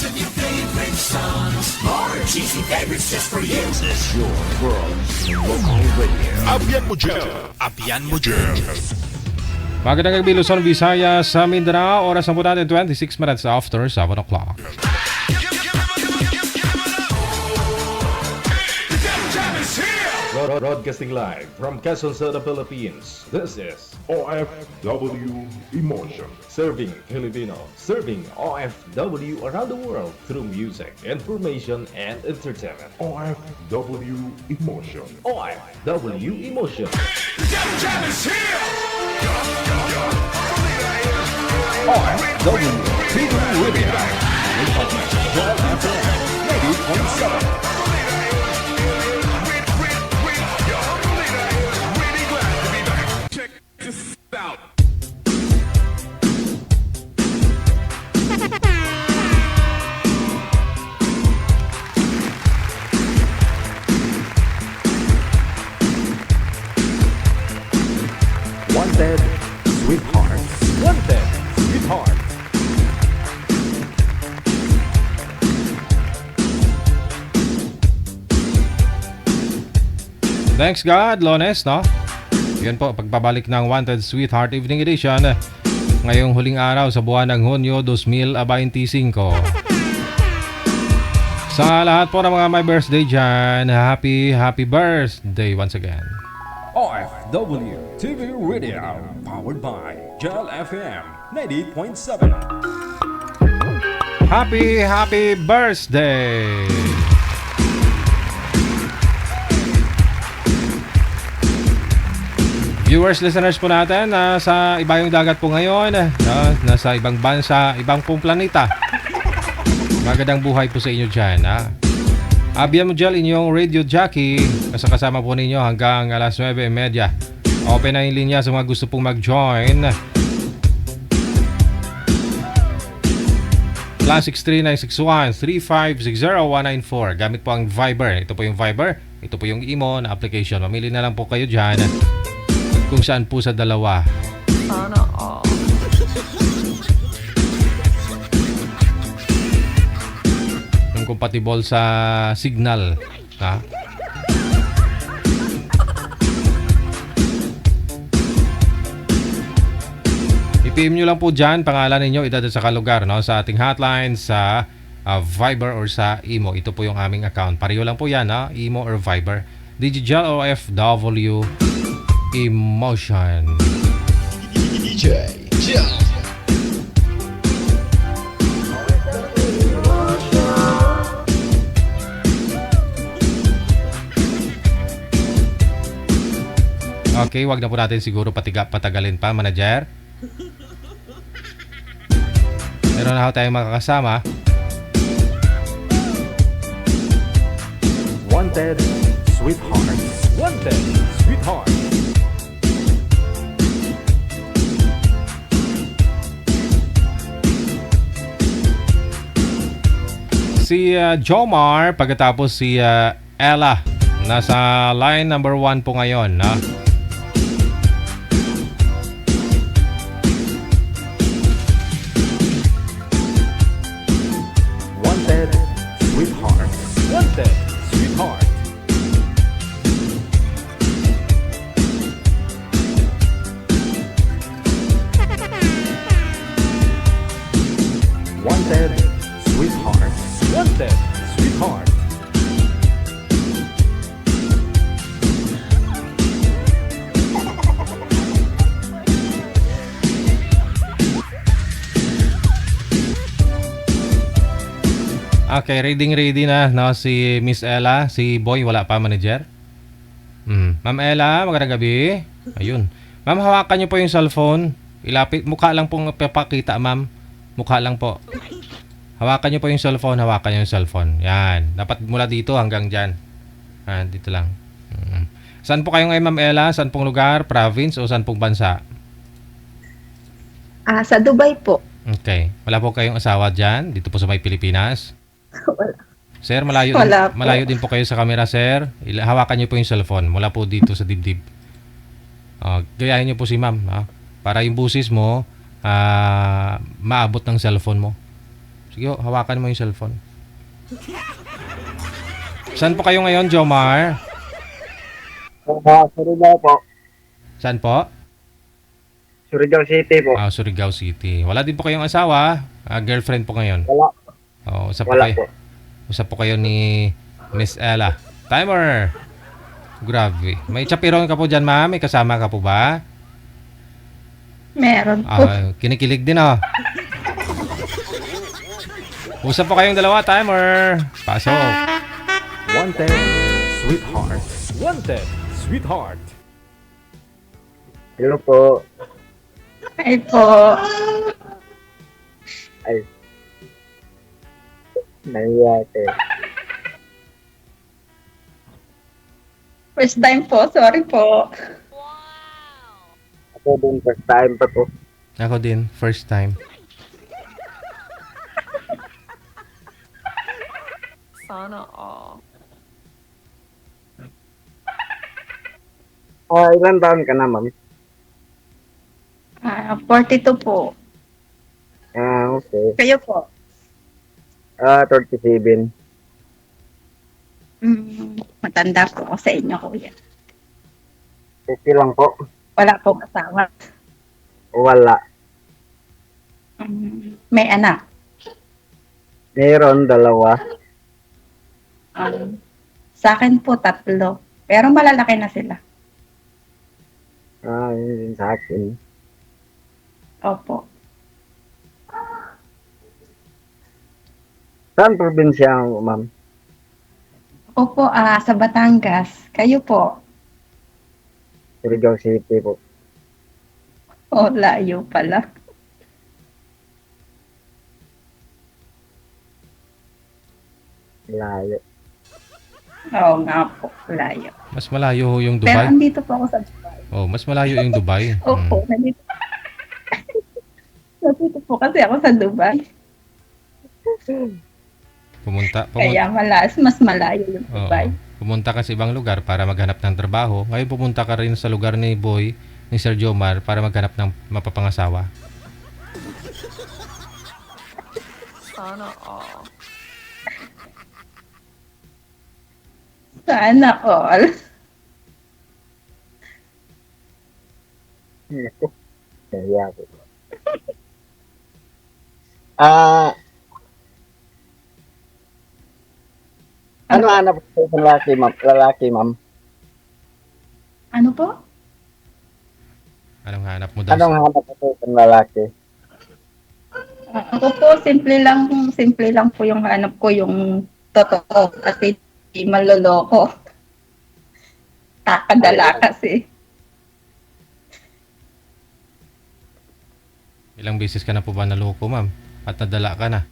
and your favorite songs. More cheesy favorites just for you. This is your world local radio. Abyan mo dyan. Abyan mo dyan. Magandang gabi, Luzon, Visayas, sa Mindanao. Oras na po natin 26 minutes after 7 o'clock. Broadcasting live from Quezon City, Philippines. This is OFW Emotion. Serving Filipino, serving OFW around the world through music, information, and entertainment. OFW Emotion. OFW Emotion. OFW TV Radio. Joel FM 80.7. Wanted Sweethearts. Wanted Sweethearts. Thanks God, Lones, no? Yan po, pagpabalik ng Wanted Sweetheart Evening Edition ngayong huling araw sa buwan ng Hunyo 2025. Sa lahat po ng mga may birthday dyan, happy birthday once again. OFW TV Radio. Powered by Joel FM 90.7. Happy birthday! Viewers, listeners po natin sa ibayong dagat po ngayon, nasa ibang bansa, ibang pong planeta. Magandang buhay po sa inyo dyan. Abyan mo dyan inyong radio jockey, kasama po ninyo hanggang alas 9:30. Open na yung linya sa mga gusto pong mag-join. +63961-3560194. Gamit po ang Viber. Ito po yung Viber, ito po yung Imo na application. Mamili na lang po kayo dyan kung saan po sa dalawa. Sana all. Yung compatible sa signal. Ha? I-PM nyo lang po dyan, pangalan ninyo, edad at saka lugar, no? Sa ating hotline, sa Viber or sa Imo. Ito po yung aming account. Pareho lang po yan, ha? Imo or Viber. Digital OFW Emotion. DJ Jel. Okay, wag na po natin siguro patagalin pa, manager. Meron na ako tayong makakasama. Wanted Sweethearts. Wanted Sweethearts. Si Jomar, pagkatapos si Ella. Nasa line number 1 po ngayon. Wanted Sweethearts. Wanted Sweethearts. Wanted Sweethearts. Wanted Sweethearts. Okay, ready na, no, si Miss Ella. Si Boy, wala pa, manager. Ma'am Ella, magandang gabi. Ayun. Ma'am, hawakan niyo po yung cellphone. Ilapit, mukha lang pong papakita, ma'am. Mukha lang po. Hawakan niyo po yung cellphone, Yan. Dapat mula dito hanggang dyan. Dito lang. Saan po kayo ngayon, Ma'am Ella? Saan pong lugar? Province o saan pong bansa? Sa Dubai po. Okay. Wala po kayong asawa dyan? Dito po sa may Pilipinas? Wala. Sir, Wala po. malayo din po kayo sa camera, sir. Hawakan niyo po yung cellphone mula po dito sa dibdib. Gayahin niyo po si ma'am. Para yung busis mo, maabot ng cellphone mo. Sige, hawakan mo yung cellphone. Saan po kayo ngayon, Jomar? Surigao po. Saan po? Surigao City po. Surigao City. Wala din po kayong asawa? Girlfriend po ngayon? Wala. Usap po Wala kayo. po. Usap po kayo ni Miss Ella. Timer! Grabe. May chapiron ka po dyan, ma'am? May kasama ka po ba? Meron po. Kinikilig din, oh. Usap po kayong dalawa, timer. Pasok. Wanted, sweetheart. Wanted, sweetheart. Hello po. Ay po. Ay. Nahiya First time po. Sorry po. Ako din first time pa po. Ako din, first time. Sana all. Ilan taon ka na, ma'am? 42 po. Okay. Kayo po? 37. Matanda po ako sa inyo, kuya. Okay lang po. Wala pong asawa. Wala. May anak. Meron, 2. Sa akin po 3. Pero malalaki na sila. Yun din sa akin. Opo. Saan probinsya, ma'am? Opo, sa Batangas. Kayo po? Surigao City po. Layo pala. Layo. Oo nga po, layo. Mas malayo ho yung Pero Dubai. andito po ako sa Dubai. Mas malayo yung Dubai. Opo, nandito. Nandito po kasi ako sa Dubai. Pumunta. Kaya mas malayo yung Oo. Dubai. Pumunta ka sa ibang lugar para maghanap ng trabaho. Ngayon pumunta ka rin sa lugar ni Boy, ni Sir Jomar, para maghanap ng mapapangasawa. Sana all. Sana all. Nahiya po. Ano hanap ko sa lalaki, ma'am? Ano po? Anong hanap mo daw? Anong hanap ko sa lalaki? Ako po, simple lang po yung hanap ko, yung totoo. Kasi di maloloko. Takadala kasi. Ilang beses ka na po ba naloko, ma'am? At nadala ka na?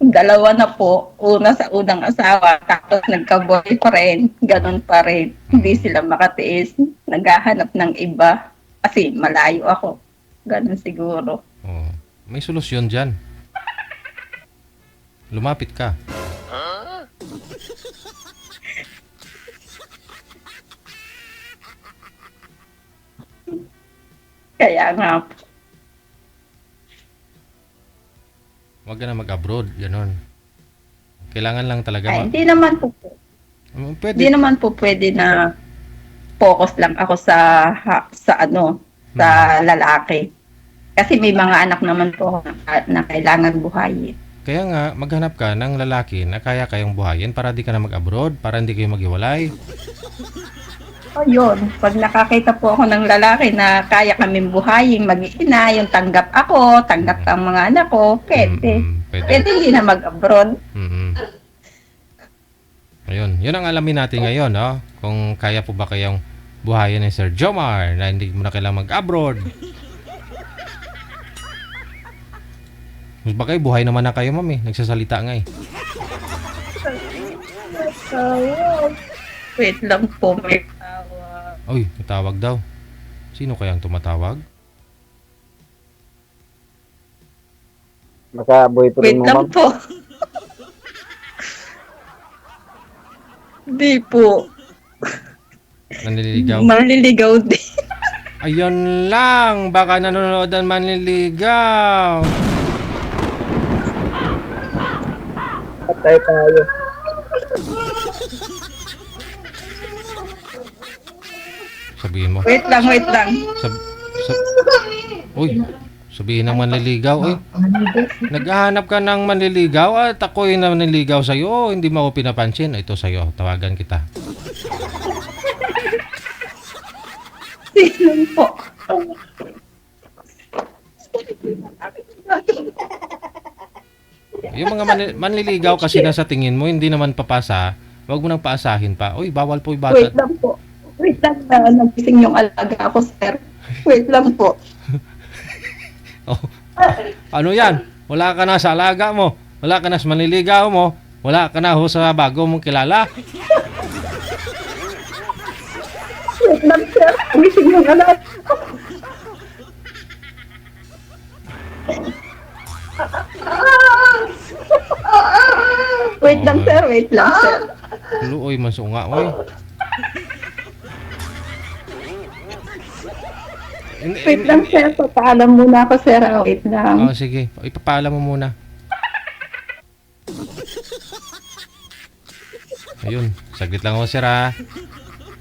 Dalawa na po. Una sa unang asawa, tapos nagka-boyfriend. Ganon pa rin. Hindi sila makatiis. Naghahanap ng iba. Kasi malayo ako. Ganon siguro. May solusyon dyan. Lumapit ka. Kaya nga po. Huwag ka na mag-abroad, ganon. Kailangan lang talaga Ay, hindi naman po. Hindi Pwede. naman po pwede na focus lang ako sa lalaki. Kasi may mga anak naman po na kailangan buhayin. Kaya nga, maghanap ka ng lalaki na kaya kayong buhayin para di ka na mag-abroad, para hindi kayo maghiwalay. O yun, pag nakakita po ako ng lalaki na kaya kaming buhayin, mag-iina, yung tanggap ako, tanggap ang mga anak ko, pwede. Pwede. Pwede hindi na mag-abroad. Ayun, yun ang alamin natin ngayon, no? Kung kaya po ba kayong buhayin ni Sir Jomar na hindi mo na kailangang mag-abroad. Mas ba kayo, buhay naman na kayo, ma'am, nagsasalita nga eh. Wait lang po, may tawa. Uy, natawag daw. Sino kayang tumatawag? Maka-boyfriend Wait mo, lang ma'am? po. Di po. Nanliligaw? Maliligaw din. Ayun lang, baka nanonood ang manliligaw. Patay tayo. Sabihin mo. Wait lang, wait lang. Uy, sabihin ng manliligaw. Uy, naghahanap ka ng manliligaw at ako'y nanliligaw sa'yo. Hindi mo ako pinapansin. Ito sa'yo, tawagan kita. Sino po? Yung mga manliligaw kasi na sa tingin mo, hindi naman papasa. Huwag mo nang paasahin pa. Uy, bawal po yung bata. Wait lang po. Wait lang na nagising yung alaga ko, sir. Wait lang po. Oh. Ano yan? Wala ka na sa alaga mo. Wala ka na sa manliligaw mo. Wala ka na ho sa bago mong kilala. Wait lang, sir. Nagising yung alaga ko. Wait lang, sir. Wait lang, sir. Luoy, masunga, oy. Wait lang, sir. Papaalam muna ako, sir. Wait lang. Oh, sige. Ipapaalam mo muna. Ayun, saglit lang ako, sir, ha.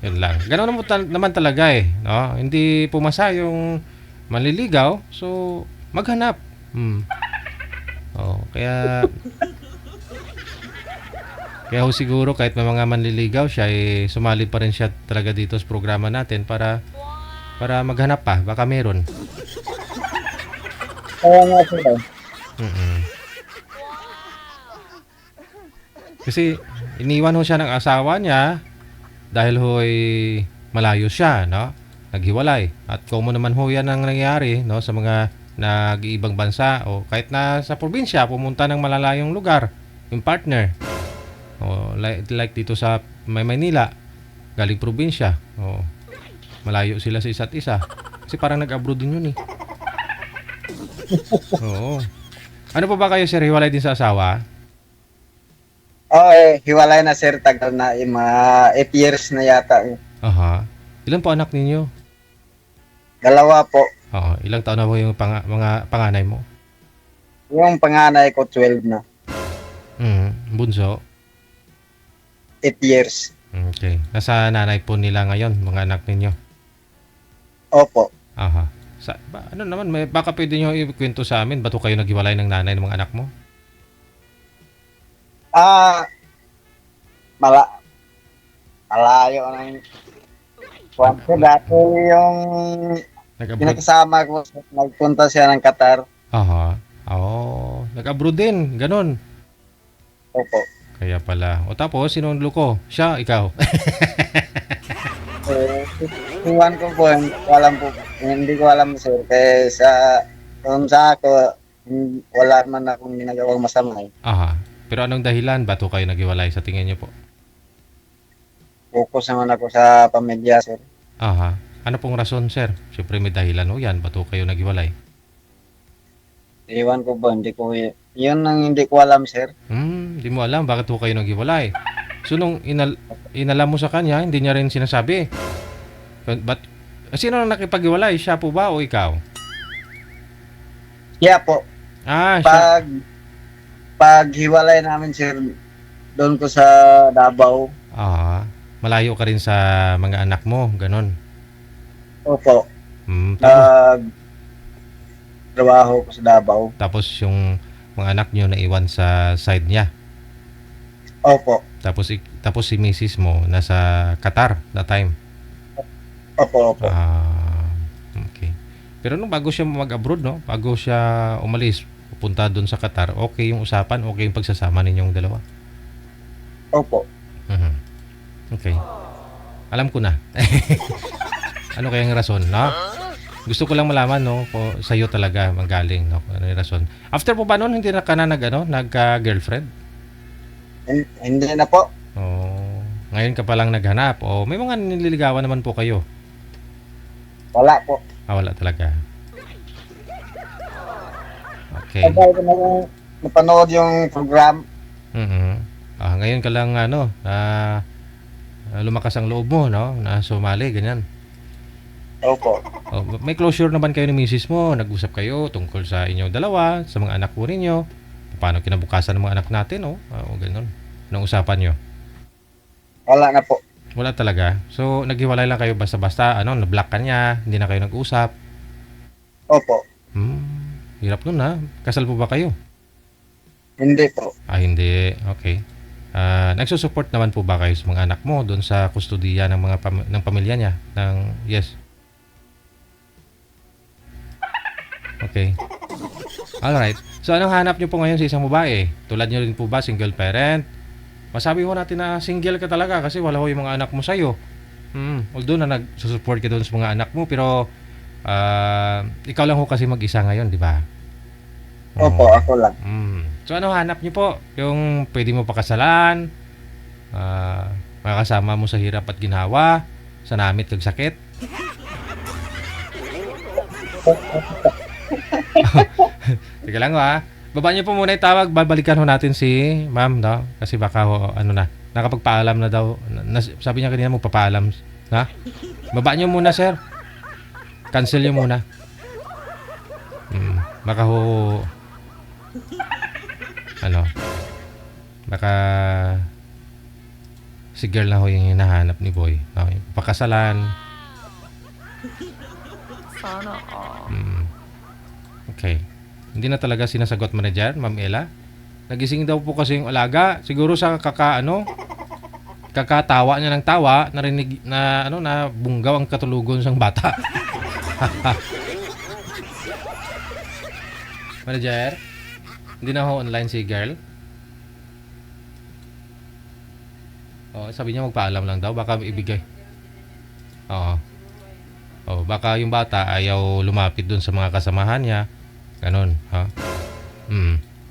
Yun lang. Ganun naman talaga eh, no? Hindi pumasa yung manliligaw, so maghanap. Oh, kaya ho siguro kahit may mga manliligaw siya, eh, sumali pa rin siya talaga dito sa programa natin para maghanap pa, baka meron. Kaya nga sila. Kasi iniwan ho siya ng asawa niya dahil ho'y malayo siya, no? Naghiwalay. At common naman ho yan ang nangyayari, no? Sa mga nag-iibang bansa o kahit na sa probinsya, pumunta ng malalayong lugar, yung partner. O, like dito sa Maynila, galing probinsya. O, malayo sila sa isa't isa. Kasi parang nag-abroad din yun eh. Oo. Ano pa ba kayo, sir? Hiwalay din sa asawa? Hiwalay na sir, tagal na, mga 8 years na yata. Aha. Ilan po anak ninyo? 2 po. Oo. Ilang taon na po yung mga panganay mo? Yung panganay ko 12 na. Bunso? 8 years. Okay. Nasa nanay po nila ngayon, mga anak ninyo? Opo. Aha. Ano naman, baka pwede nyo ikwento sa amin, ba't kayo naghiwalay ng nanay ng mga anak mo? Malayo ng kwanto. Dati yung Nag-abroad? pinakasama ko, nagpunta siya ng Qatar. Aha. Oo. Nag-abroad din, ganun. Opo. Kaya pala. O tapos, sinong ko? Siya, ikaw? Iwan ko po, hindi ko alam sir. Kaya sa ako, wala man akong ginagawang masama. Aha. Pero anong dahilan? Ba't kayo naghiwalay sa tingin niyo po? Focus naman ako sa pamilya sir. Aha. Ano pong rason, sir? Siyempre may dahilan o yan. Ba't kayo naghiwalay? Iwan ko po, yun ang hindi ko alam sir. Hindi mo alam bakit kayo naghiwalay. So nung inalam mo sa kanya, hindi niya rin sinasabi. Sino nang nakipaghiwalay? Siya po ba o ikaw? Kaya po, Siya. pag hiwalay namin sir, doon ko sa Davao. Malayo ka rin sa mga anak mo, ganon. Opo. Tapos, Trabaho ko sa Davao. tapos yung mga anak nyo naiwan sa side niya. Opo. Tapos si misis mo nasa Qatar that time. Opo. Okay. Pero nung bago siya mag-abroad, no? Bago siya umalis, pupunta doon sa Qatar, okay yung usapan, okay yung pagsasama ninyong dalawa. Opo. Okay. Alam ko na. Ano kayang rason, no? Gusto ko lang malaman, no, kung sa'yo talaga manggaling, no? Ano yung rason? After po ba noon, hindi na ka na nagka-girlfriend? Hindi na po. Ngayon ka palang naghanap. May mga nililigawan naman po kayo. Wala po. Wala talaga. Okay. Tagal ko na napanood yung program. Ngayon ka lang, lumakas ang loob mo, no? Na sumali, ganyan. Opo. Oh, may closure naman kayo ni misis mo. Nag-usap kayo tungkol sa inyong dalawa, sa mga anak po ninyo. Paano kinabukasan ng mga anak natin, oh? O ganun. Anong usapan nyo? Wala na po. Wala talaga. So, naghiwalay lang kayo basta-basta, na-block ka niya, hindi na kayo nag-usap. Opo. Hirap nun, ha? Kasal po ba kayo? Hindi po. Hindi. Okay. Nagsusupport naman po ba kayo sa mga anak mo doon sa kustudiya ng mga ng pamilya niya? Yes. Okay. Alright. So, anong hanap niyo po ngayon sa isang babae? Tulad niyo rin po ba, single parent? Masabi mo natin na single ka talaga kasi wala ho yung mga anak mo sa'yo. Although na nagsusupport ka doon sa mga anak mo, pero ikaw lang ho kasi mag-isa ngayon, di ba? Opo, ako lang. So, ano hanap niyo po? Yung pwede mo pakasalan, makakasama mo sa hirap at ginhawa, sa namit kag sakit. Teka lang ha. Baba niyo po muna yung tawag. Babalikan ho natin si ma'am, no? Kasi baka ho, nakapagpaalam na daw. Sabi niya kanina magpapaalam. Ha? Baba niyo muna, sir. Cancel niyo muna. Baka ho, baka si girl na ho yung hinahanap ni boy. No? Pakasalan. Sana Okay. Hindi na talaga sinasagot manager, Ma'am Ella. Nagising daw po kasi yung alaga. Siguro sa kakatawa niya ng tawa, narinig na na bunggaw ang katulugon ng bata. Manager, hindi na ho online si girl. Sabi niya magpaalam lang daw, baka ibigay. Baka yung bata ayaw lumapit dun sa mga kasamahan niya. Ganon, ha?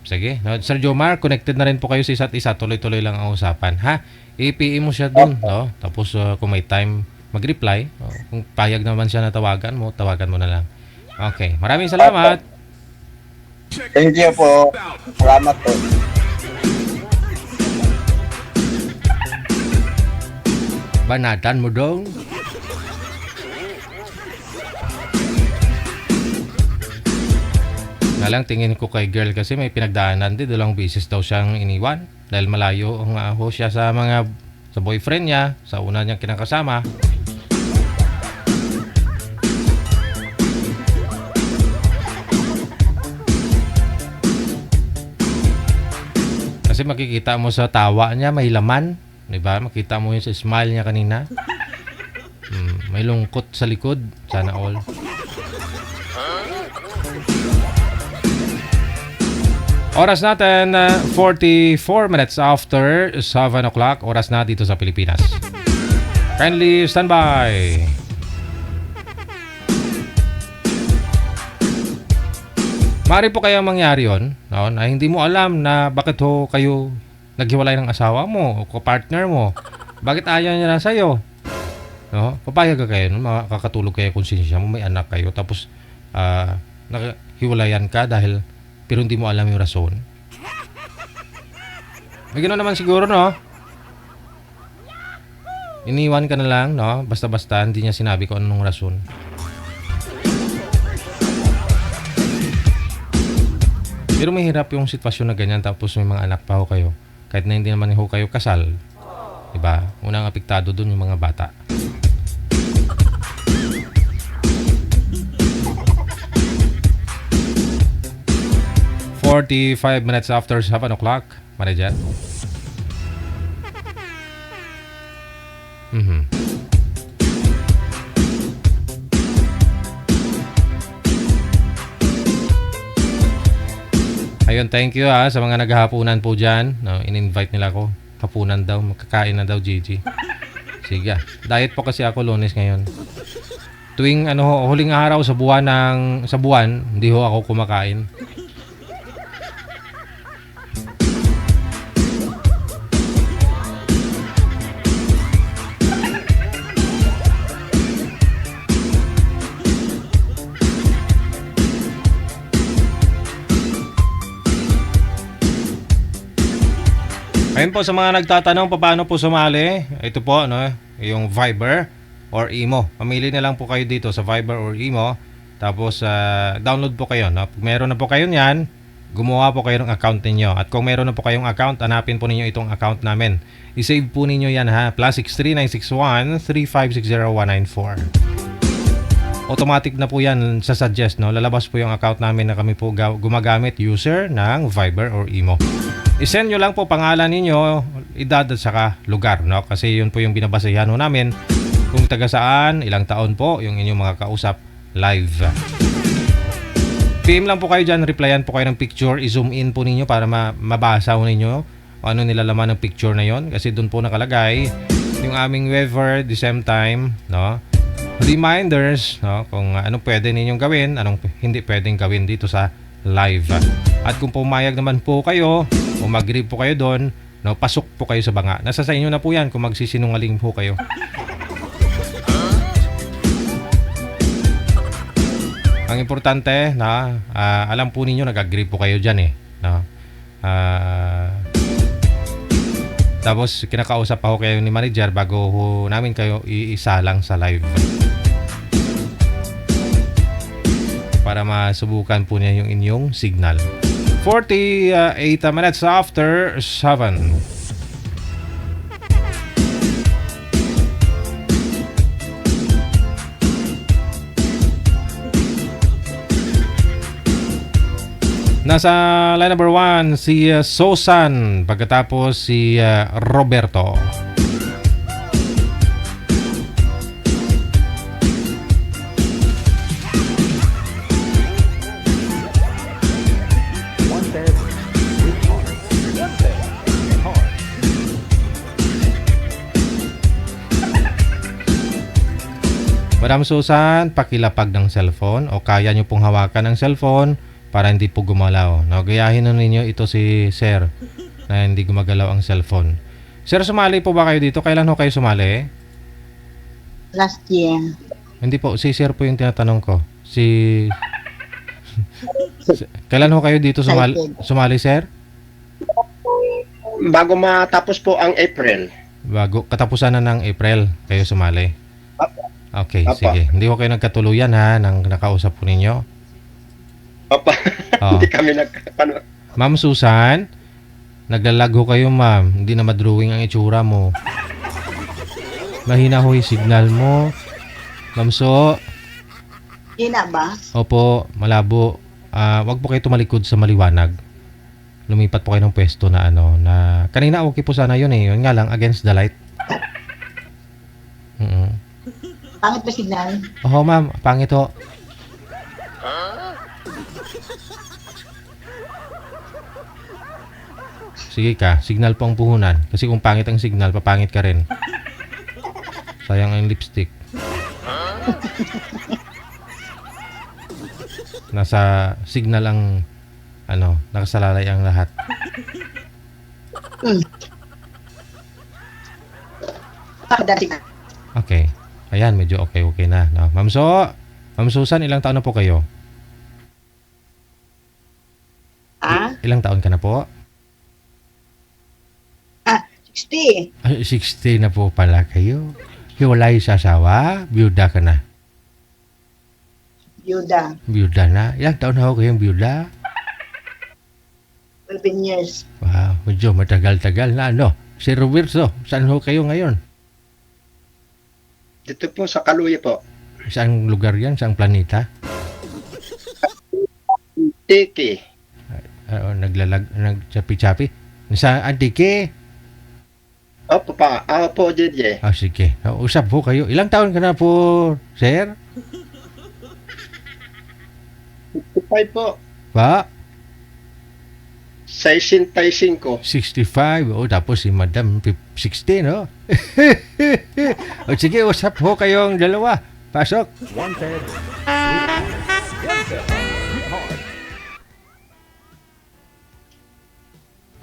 Sige. No, Sir Jomar, connected na rin po kayo sa isa't isa. Tuloy-tuloy lang ang usapan, ha? I-PM mo siya dun, no? Tapos kung may time, mag-reply. Kung payag naman siya na tawagan mo na lang. Okay. Maraming salamat. Thank you po. Salamat po. Banatan mo dong. Lang tingin ko kay girl kasi may pinagdaanan din, dalawang beses daw siyang iniwan dahil malayo ang siya sa boyfriend niya, sa una niyang kinakasama. Kasi makikita mo sa tawa niya may laman, 'di ba? Makita mo yung sa smile niya kanina. May lungkot sa likod, sana all. Oras natin, 44 minutes after 7 o'clock. Oras na dito sa Pilipinas. Kindly stand by. Mari po kaya mangyari yun, no? Na hindi mo alam na bakit ho kayo naghiwalay ng asawa mo o partner mo. Bakit ayaw niya na sa'yo? No? Papayag ka kayo, no? Makakatulog kayo kung sinisya mo, may anak kayo. Tapos, naghiwalayan ka dahil pero hindi mo alam yung rason. May gano'n naman siguro, no? Iniwan ka na lang, no? Basta-basta, hindi niya sinabi kung anong rason. Pero mahirap yung sitwasyon na ganyan tapos may mga anak pa ho kayo. Kahit na hindi naman ho kayo kasal. Diba? Unang apektado dun yung mga bata. ...45 minutes after 7 o'clock, manager. Ayun, thank you sa mga naghahapunan po dyan. No, in-invite nila ako. Hapunan daw, makakain na daw, Gigi. Sige, diet po kasi ako Lunes ngayon. Tuwing huling araw sa buwan, hindi ho ako kumakain. Ayun po sa mga nagtatanong paano po sumali. Ito po yung Viber or Imo. Pamili na lang po kayo dito sa Viber or Imo. Tapos download po kayo. No? Pag meron na po kayo niyan, gumawa po kayo ng account ninyo. At kung meron na po kayong account, hanapin po ninyo itong account namin. I-save po ninyo yan ha. +63 961 3560194. Automatic na po yan sa suggest, no? Lalabas po yung account namin na kami po gumagamit user ng Viber or Imo. I-send nyo lang po pangalan ninyo, edad at saka lugar, no? Kasi yun po yung binabasehan ho namin kung taga saan, ilang taon po yung inyong mga kausap live. PM lang po kayo dyan, replyan po kayo ng picture, i-zoom in po ninyo para mabasa ho ninyo ano nilalaman ng picture na yon, kasi doon po nakalagay yung aming waiver, the same time, no? Reminders, no, kung anong pwede ninyong gawin, anong hindi pwedeng gawin dito sa live. At kung pumayag naman po kayo o mag-agree po kayo doon, no, pasok po kayo sa banga. Nasa sa inyo na po yan kung magsisinungaling po kayo. Ang importante na alam po ninyo nag-agree po kayo dyan eh. No? Tapos kinakausap pa ho kayo ni manager bago ho namin kayo iisalang sa live. Para masubukan po niya yung inyong signal. 48 minutes after 7. Nasa line number 1 si Susan, pagkatapos si Roberto. Madam Susan, pakilapag ng cellphone o kaya nyo pong hawakan ng cellphone para hindi po gumalaw. Gayahin na ninyo ito si Sir na hindi gumagalaw ang cellphone. Sir, sumali po ba kayo dito? Kailan ho kayo sumali? Last year. Hindi po, si Sir po yung tinatanong ko. Kailan ho kayo dito sumali, Sir? Bago matapos po ang April. Bago, katapusan na ng April kayo sumali. Okay, Apa. sige. Hindi ko kayo nagkatuluyan ha nang nakausap po ninyo. Opa, Oo. hindi kami Ma'am Susan, naglalago kayo ma'am. Hindi na madrawing ang itsura mo. Mahina ho yung signal mo. Ma'am So, Hina ba? opo, malabo. Wag po kayo tumalikod sa maliwanag. Lumipat po kayo ng pwesto na na kanina okay po sana yun eh. Yun nga lang, against the light. Pangit ba signal? Oo ma'am, pangit ho. Sige ka, signal po ang puhunan. Kasi kung pangit ang signal, papangit ka rin. Sayang ang lipstick. Nasa signal ang nakasalalay ang lahat. Pakadati ka. Okay. Ayan, medyo okay na. No? Ma'am Susan, ilang taon na po kayo? Ilang taon ka na po? 60. Ay, 60 na po pala kayo. Hiwalay sa asawa? Biyuda ka na? Yuda. Biyuda na? Ilang taon na ho kayong biyuda? 11 years. Wow, medyo matagal-tagal na Si Roberto, saan ho kayo ngayon? Dito po sa Kaluya po. Saan lugar yan? Saan planeta? Tiki. Nagchapi-chapi? Sa Antique? Opo pa. Opo, JJ. Sige. Usap po kayo. Ilang taon ka na po, sir? 55 po. Pa? 65. 65. Tapos si Madam 60, no? Sige, usap po kayong dalawa. Pasok. Wanted.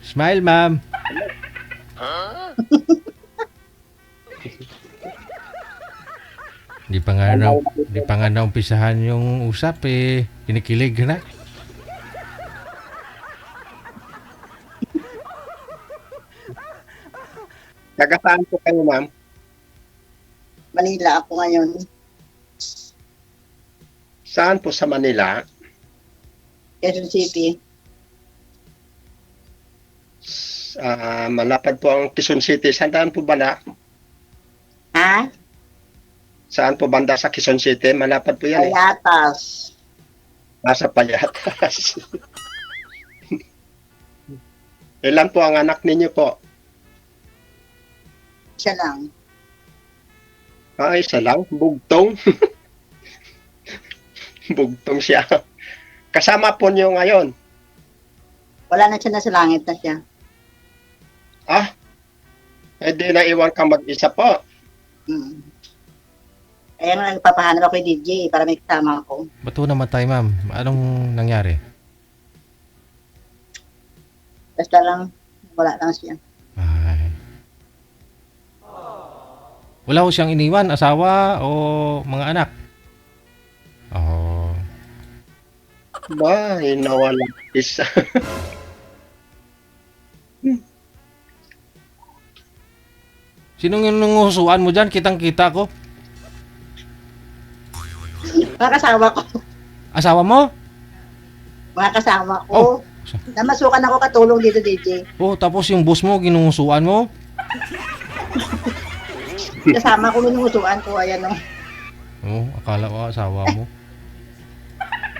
Smile, ma'am. Di pa nga naumpisahan yung usap eh. Kinikilig ka na. Taga saan po kayo, ma'am? Manila ako ngayon. Saan po sa Manila? Quezon City. Malapad po ang Quezon City. Saan po banda? Ha? Saan po banda sa Quezon City? Malapad po yan eh. Payatas. Nasa Payatas. Ilan po ang anak ninyo po? Siya lang. Isa lang? Bugtong? Bugtong siya. Kasama po niyo ngayon. Wala na siya, nasa langit na siya. Di na iwan ka mag-isa po. Mm. Kaya nga nagpapahanap ako kay DJ para may kasama ako. Ba't ho namatay, ma'am? Anong nangyari? Basta lang, wala lang siya. Ay. Wala ho siyang iniwan, asawa o mga anak? Oh. Ba, nawala isa. Sinong yung nangusuan mo dyan? Kitang-kita ko. Mga kasama ko. Asawa mo? Mga kasama ko. Oh. Namasukan ako katulong dito, DJ. Oh, tapos yung boss mo, ginusuan mo? Kasama ko minusuan ko, ayan o. Oh, akala ko asawa mo.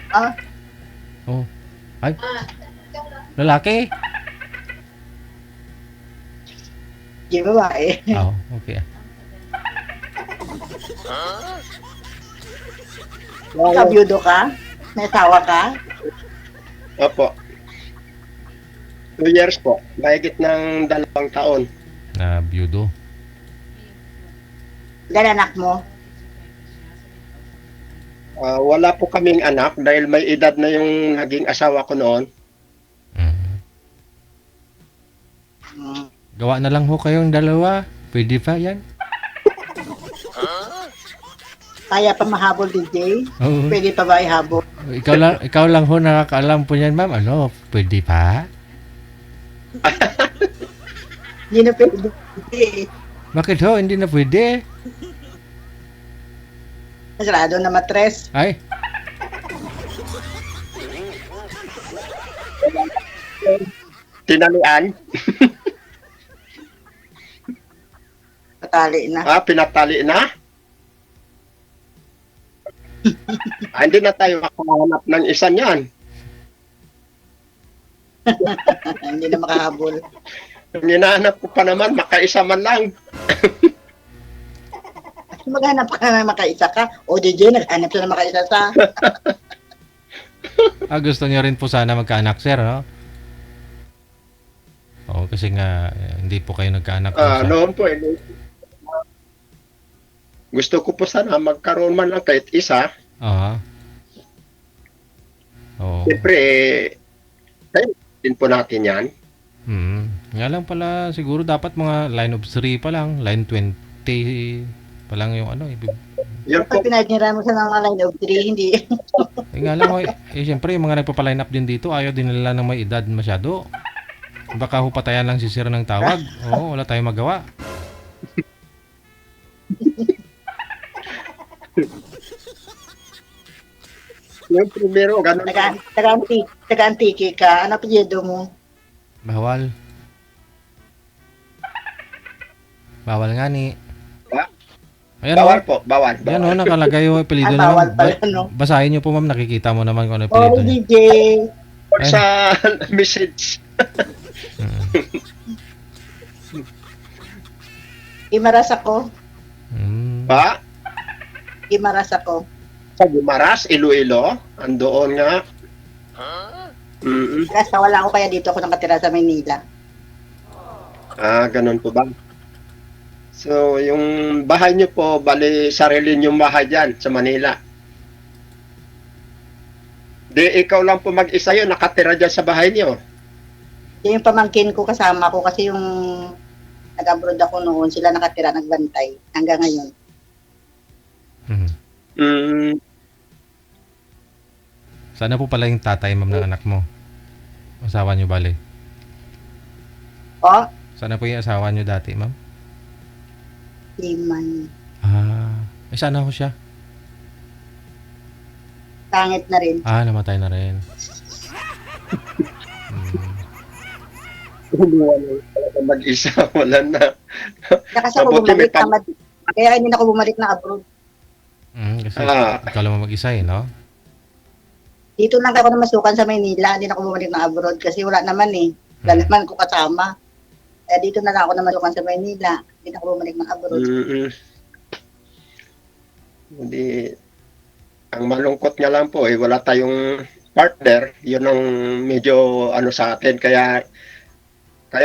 Ah, Oh. Ay. Lalaki? di babae. Oh, okay. Kabyudo ka? May asawa ka? Opo. 2 years po. Mahigit ng 2 taon. Na byudo. Ilan anak mo? Wala po kaming anak dahil may edad na yung naging asawa ko noon. Mm. Hmm. Gawa na lang ho kayong dalawa. Pwede pa yan? Kaya pa mahabol, DJ? Oo. Pwede pa ba ihabol? Ikaw lang ho nakakaalam po yan, ma'am. Ano, pwede pa? Hindi na pwede. DJ. Bakit ho? Hindi na pwede. Masarado na matres. Ay, Tinalian. Patali na. Pinatali na. Hindi na tayo makahanap ng isa niyan. Hindi na makahabol. Yung hinahanap ko pa naman, makaisa man lang. Maghanap ka na makaisa ka. O DJ, naghanap siya na makaisa sa. gusto niyo rin po sana magkaanak, sir, no? Oo, kasi nga, hindi po kayo nagkaanak. Noon po, gusto ko po sana magkaroon man lang kahit isa. Oo. Oo. Siyempre, tayo din po natin yan. Nga lang pala, siguro dapat mga line of 3 pa lang, line 20 pa lang yung ano. Yun po, Pag pinagniran mo sa mga line of 3, hindi. Nga lang, siyempre, yung mga nagpapaline up din dito, ayaw din nila ng may edad masyado. Baka hupatayan lang si sir ng tawag. Oo, wala tayong magawa. yung primero, ganun. Taga-antiki ka. Ano apelyido mo? Bawal. Bawal nga ni. Ba? Ayan Bawal o. po, bawal. Yan o, nakalagay yung apelido Bawal naman. pala, no? Basahin nyo po, ma'am. Nakikita mo naman kung ano yung Oh, apelido niya. DJ. Or sa message. Imaras ako. Ba? Imaras ako. Sa Gumaras, Iloilo. Andoon nga. Basta wala ako kaya dito ako nakatira sa Maynila. Ganun po ba? So, yung bahay niyo po, bali sarili niyong bahay dyan sa Manila. Di ikaw lang po mag-isa yun, nakatira dyan sa bahay niyo. Yung pamangkin ko kasama ko kasi yung nag-abroad ako noon, sila nakatira, nagbantay hanggang ngayon. Sana po pala yung tatay, ma'am, ng anak mo. Asawa nyo, bali. O, Sana po yung asawa nyo dati, ma'am. Liman. Ah. sana ho siya? Pangit na rin. Namatay na rin. Wala mag-isa, wala na. Kasi ako Mabuti may bumalik na kaya hindi na ako bumalik na abroad. Kasi ikaw lang mag-isa no? Dito lang ako na masukan sa Maynila, hindi na ako bumalik na abroad kasi wala naman eh. Wala naman ko kasama. Kaya dito na lang ako na masukan sa Maynila, hindi na ako bumalik na abroad. Hindi, ang malungkot nga lang po wala tayong partner, yun ang medyo sa atin, kaya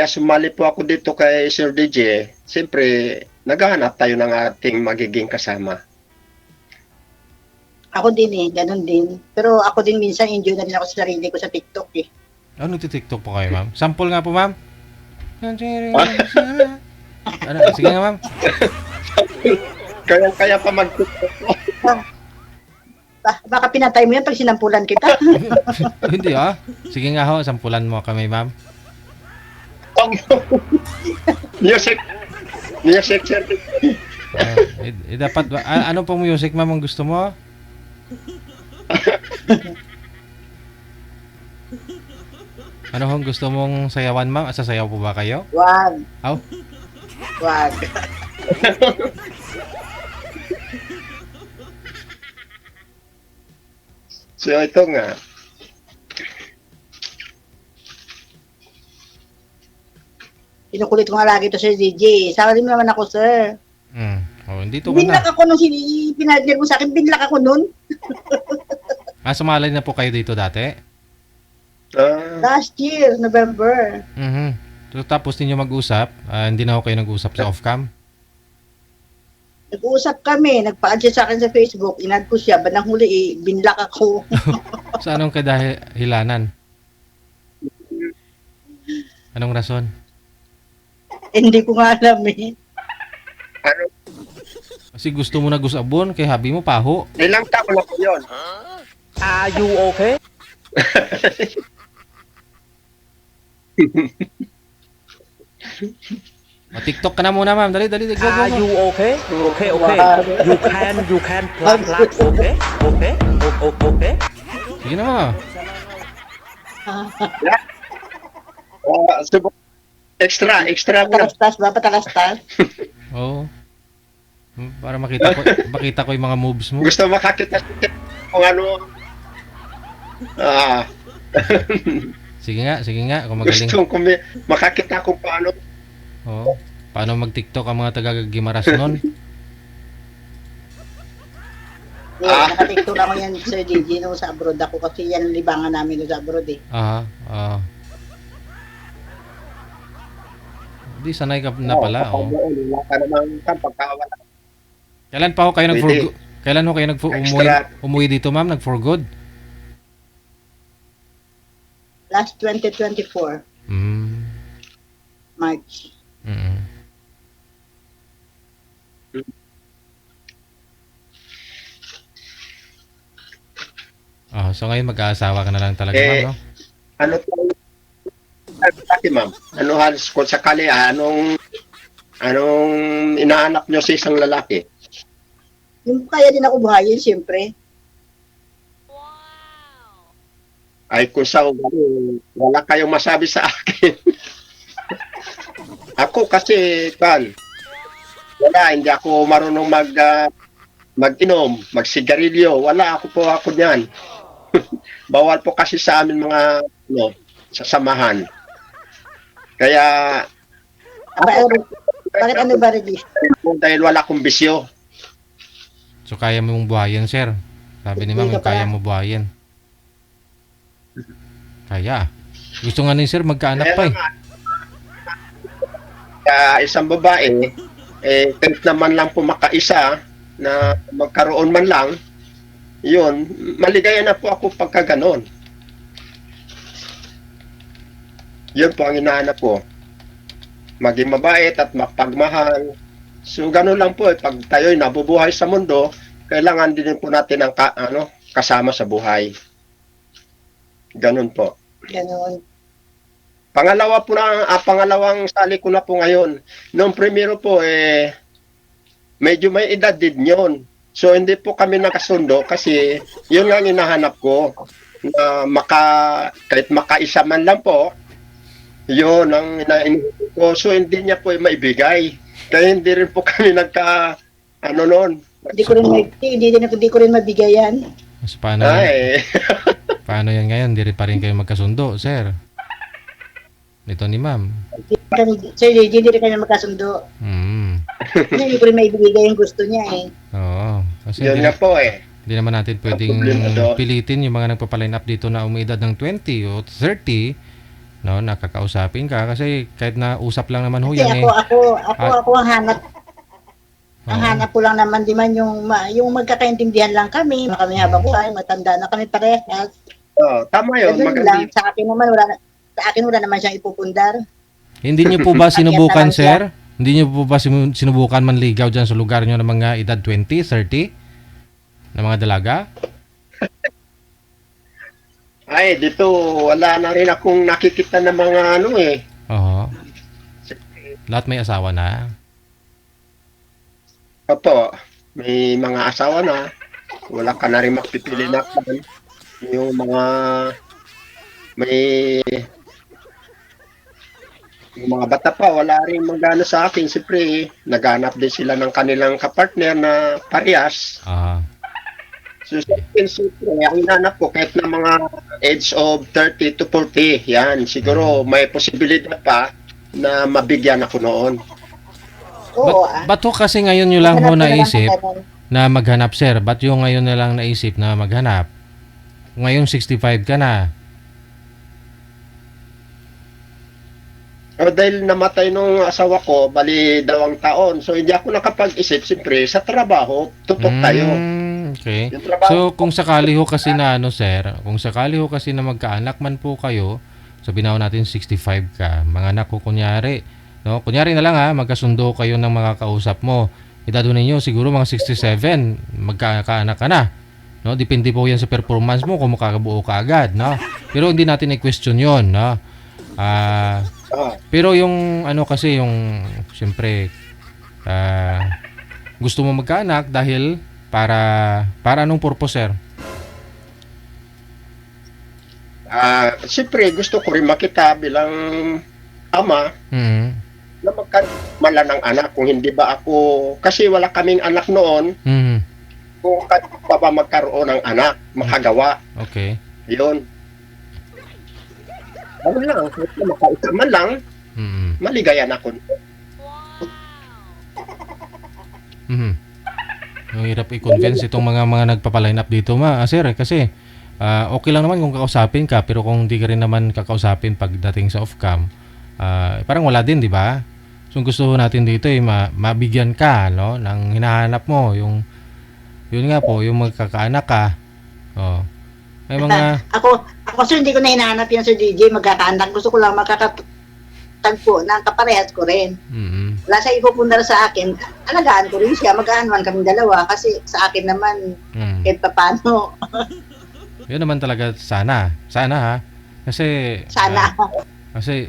sumali po ako dito kay Sir DJ. Siyempre, naghahanap tayo ng ating magiging kasama. Ako din ganun din. Pero ako din minsan enjoy na rin ako sa sarili ko sa TikTok eh. Nagti-TikTok po kayo, ma'am? Sample nga po, ma'am. Sige nga, ma'am. Kaya pa mag-TikTok po. Baka pinatay mo yan pag sinampulan kita. Hindi Sige nga ho, sampulan mo kami, ma'am. Music, sir. Dapat ano pong music, ma'am, ang gusto mo? Ano hong gusto mong sayawan, ma'am? Sasayaw po ba kayo? Wag. Aw? Wag. So ito nga. Kinukulit ko nga lagi to Sir DJ. Sabi mo naman ako, sir. Dito ka na. Binlak ako nung pinadil mo sa akin. Binlak ako nun. Sumalay na po kayo dito dati? Last year, November. So, tapos ninyo mag-usap, hindi na ako kayo nag-usap sa off-cam? Nag-uusap kami, nagpa-add siya sa akin sa Facebook, inad ko siya, bandang huli binlak ako. Sa anong kadahilanan? Anong rason? Hindi ko nga alam eh. Kasi gusto mo na gusabon, kay habi mo paho. Ilang taon na po yun? Are you okay? TikTok ka na muna, ma'am. Dali, go. Are you okay? Okay. You can plug, okay? Okay. Sige na, ma'am. Extra po. Patalastas ba? Patalastas? Oo. Para makita ko yung mga moves mo. Gusto makakita kung ano. Sige nga, kung magaling. Gusto ko makakita kung paano. Oo. Paano mag-TikTok ang mga taga-Gimaras nun? Nakatiktok ako yan, Sir DJ, nung sa abroad ako kasi yan ang libangan namin nung sa abroad eh. Hindi, sanay ka na pala. Wala ka naman pagkawala. Kailan pa ho kayo Kailan ho kayo umuwi dito, ma'am? Nag-for-good? Last 2024. March. So ngayon mag-aasawa ka na lang talaga, ma'am, no? Ano to? Ma'am, ano halos kung sakali, anong inaanak nyo sa isang lalaki? Yung kaya din ako buhayin, siyempre. Ay kung sa wala kayong masabi sa akin. Ako kasi, hindi ako marunong mag-inom, magsigarilyo. Wala ako niyan. Bawal po kasi sa amin mga sasamahan. Kaya Bakit ano ba register? Dahil wala akong bisyo. So kaya mong buhayin, sir? Sabi ni ma'am, kaya mo buhayin. Kaya. Gusto nga ni sir magkaanak pa eh. Isang babae, kahit naman lang po makaisa na magkaroon man lang, yun, maligaya na po ako pagka ganon. Yun po ang hinahanap ko. Maging mabait at mapagmahal. So ganon lang po, pag tayo'y nabubuhay sa mundo, kailangan din po natin ang kasama sa buhay. Ganon po. Ganon. Pangalawang sali ko na po ngayon. Noong primero po, medyo may edad din yun. So hindi po kami nakasundo kasi yun lang hinahanap ko na kahit makaisa man lang po, yun ang hinahanap ko. So hindi niya po maibigay. Kaya hindi rin po kami noon. Hindi ko rin mabigayan. So, paano yan? Ay, Paano yan ngayon? Hindi pa rin kayo magkasundo, sir. Ito ni ma'am. Sir JJ, hindi rin kami magkasundo. Hindi ko rin maibigay yung gusto niya eh. Oo. Kasi yun nga po eh. hindi naman natin pwedeng problema doon. pilitin yung mga nagpapaline up dito na umiidad ng 20 o 30, no, nakakausapin ka kasi kahit na usap lang naman ho Kasi yan ako ang hanap. Ang hanap ko lang naman di man yung magkakaintindihan lang kami habang buhay, matanda na kami parehas. Tama yun. Ganun lang. Sa akin wala naman siyang ipupundar. Hindi niyo po ba sinubukan, Ayan na lang siya. sir? Hindi niyo po ba sinubukan manligaw dyan sa lugar niyo ng mga edad 20, 30? Na mga dalaga? Ay, dito wala na rin akong nakikita ng mga Oo. Lahat may asawa na. Opo, may mga asawa na. Wala ka na rin makpipili na kan. Yung yung mga bata pa, wala rin magana sa akin. Siyempre, naghanap din sila ng kanilang kapartner na parehas. So, siyempre, ang hinanap ko, kahit na mga age of 30 to 40, yan, siguro may posibilidad pa na mabigyan ako noon. Oo. Ba't ho kasi ngayon nyo lang ho Hanap ko na lang naisip ng ganun. na maghanap, sir? Ba't yung ngayon na lang naisip na maghanap? Ngayon 65 ka na. Dahil namatay nung asawa ko, bali 2 taon. So, hindi ako nakapag-isip, siyempre, sa trabaho, tutok tayo. Okay. Yung trabaho. So, kung sakali ho kasi na sir, kung sakali ho kasi na magkaanak man po kayo, sabihin na ho natin 65 ka, mga anak ko kunyari, no? Kunyari na lang magkasundo kayo ng mga kausap mo. Edad ninyo siguro mga 67, magkaanak ka na. No? Depende po yan sa performance mo kung makakabuo ka agad, no? Pero hindi natin i-question 'yon, no? Pero yung kasi yung siyempre gusto mo magkaanak dahil para anong purpose, sir? Siyempre, gusto ko rin makita bilang ama na magkamala ng anak. Kung hindi ba ako, kasi wala kaming anak noon, kung pa ba magkaroon ng anak, makagawa. Okay. Yun. Ano lang, kung makaisa man lang, maligayan ako. Ang hirap i-convince itong mga nagpapaline up dito, sir, kasi okay lang naman kung kakausapin ka, pero kung hindi ka rin naman kakausapin pagdating sa off-cam, parang wala din, di ba? So, gusto natin dito mabigyan ka, no, ng hinahanap mo, yun nga po, yung magkakaanak ka. May mga... Ako sir, hindi ko na hinahanap yan Sir DJ, magkakaanak. Gusto ko lang makakatagpo ng kaparehas ko rin. Wala siya ipupundar sa akin. Alagaan ko rin siya, mag-aanwan kaming dalawa kasi sa akin naman, kahit papano. Yun naman talaga sana. Sana ha. Kasi... Kasi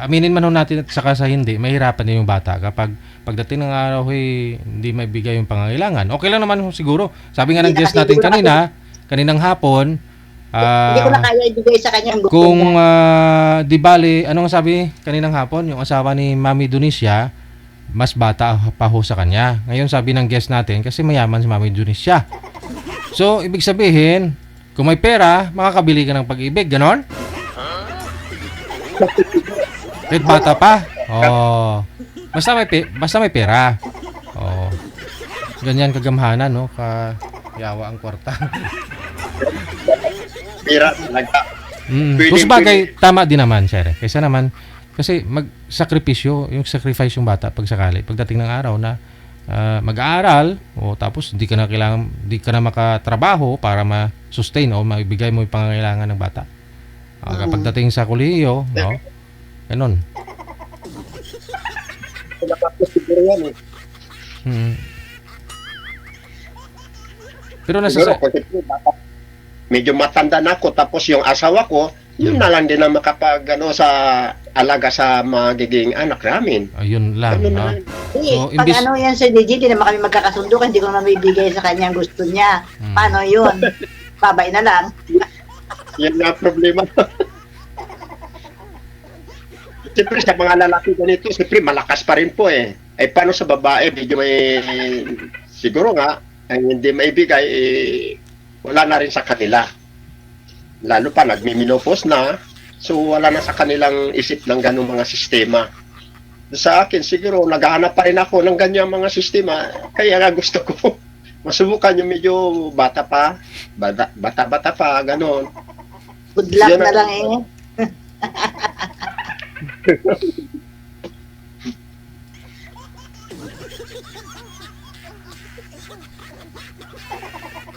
aminin man ho natin at saka sa hindi, mahirapan din yung bata kapag pagdating ng araw hindi maibigay yung pangangailangan. Okay lang naman siguro. Sabi nga ng guest natin kaninang hapon, hindi ko na kaya ibigay sa kanya ang gusto kung niya. di bali, ano nga sabi kaninang hapon, yung asawa ni Mami Dunisha, mas bata pa ho sa kanya. Ngayon sabi ng guest natin, kasi mayaman si Mami Dunisha. So, ibig sabihin, kung may pera, makakabili ka ng pag-ibig, ganon? Kahit bata pa. Basta may pera. Ganyan kagamhanan, no? Yawa ang kwarta. Pira talaga. Kung bagay, tama din naman, sir. Kaysa naman, kasi magsakripisyo, yung sacrifice yung bata pagdating ng araw na mag-aaral, tapos hindi ka na makatrabaho para ma-sustain o maibigay mo yung pangangailangan ng bata. Pagdating sa kolehiyo, no? Ganun. Pero medyo matanda na ako, tapos yung asawa ko Yun na lang din ang makapag ano, sa alaga sa magiging anak namin. Ayun lang. Ano No? na, So, Pag imbis, ano yan Sir DJ, di naman kami magkakasundo, hindi ko naman bibigay sa kanya ang gusto niya. Paano yun? Babay na lang. yan na ang problema. Siyempre sa mga lalaki ganito, siyempre malakas pa rin po eh. Ay paano sa babae, medyo may, siguro nga, ang hindi maibigay, wala na rin sa kanila. Lalo pa, nagmiminopause na, so wala na sa kanilang isip ng ganong mga sistema. Sa akin, siguro, naghahanap pa rin ako ng ganyang mga sistema, kaya nga gusto ko masubukan yung medyo bata pa, bata pa, ganon. Good luck Yan na ang- lang eh.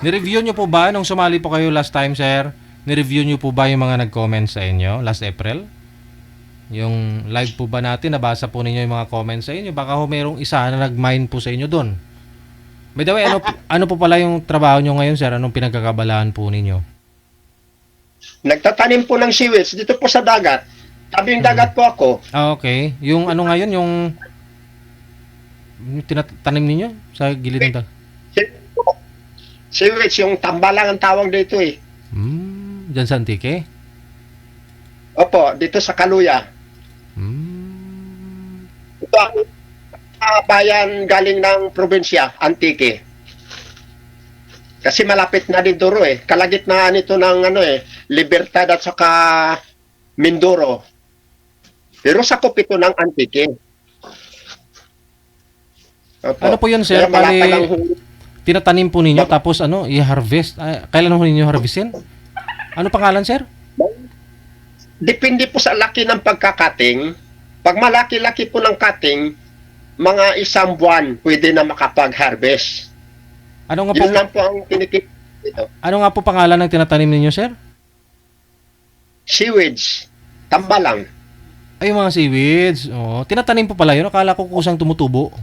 nireview nyo po ba nung sumali po kayo last time, sir? Nireview nyo po ba yung mga nag-comment sa inyo last April? Yung live po ba natin, nabasa po ninyo yung mga comments sa inyo? Baka ho merong isa na nag-mine po sa inyo doon. By the way, ano po pala yung trabaho nyo ngayon, sir? Anong pinagkakabalaan po ninyo? Nagtatanim po ng seaweeds dito po sa dagat. Tabing dagat po ako. Ah, okay. Yung ano ngayon, yung tinatanim ninyo sa gilid ng dagat? Seaweeds, yung tambalang ang tawag dito eh. Diyan sa Antique? Opo, dito sa Kaluya. Ito ang bayan galing ng probinsya, Antique. Kasi malapit na din Duro eh. Kalagitnaan nito ng ano eh, Libertad at saka Mindoro. Pero sakop ito ng Antique. Opo. Ano po yun, sir? Kaya malapit Bali, ang tinatanim po ninyo tapos ano, i-harvest. Kailan ho ninyo harvestin? Ano pangalan, sir? depende po sa laki ng pagkakating. Pag malaki-laki po ng cutting, mga 1 buwan pwede na makapag-harvest. Ano nga po, Yun lang po ang kinikip dito. ano nga po pangalan ng tinatanim ninyo, sir? Seaweeds, tambalang. Ay, yung mga seaweeds. Oh, tinatanim po pala yun. Akala ko kusang tumutubo.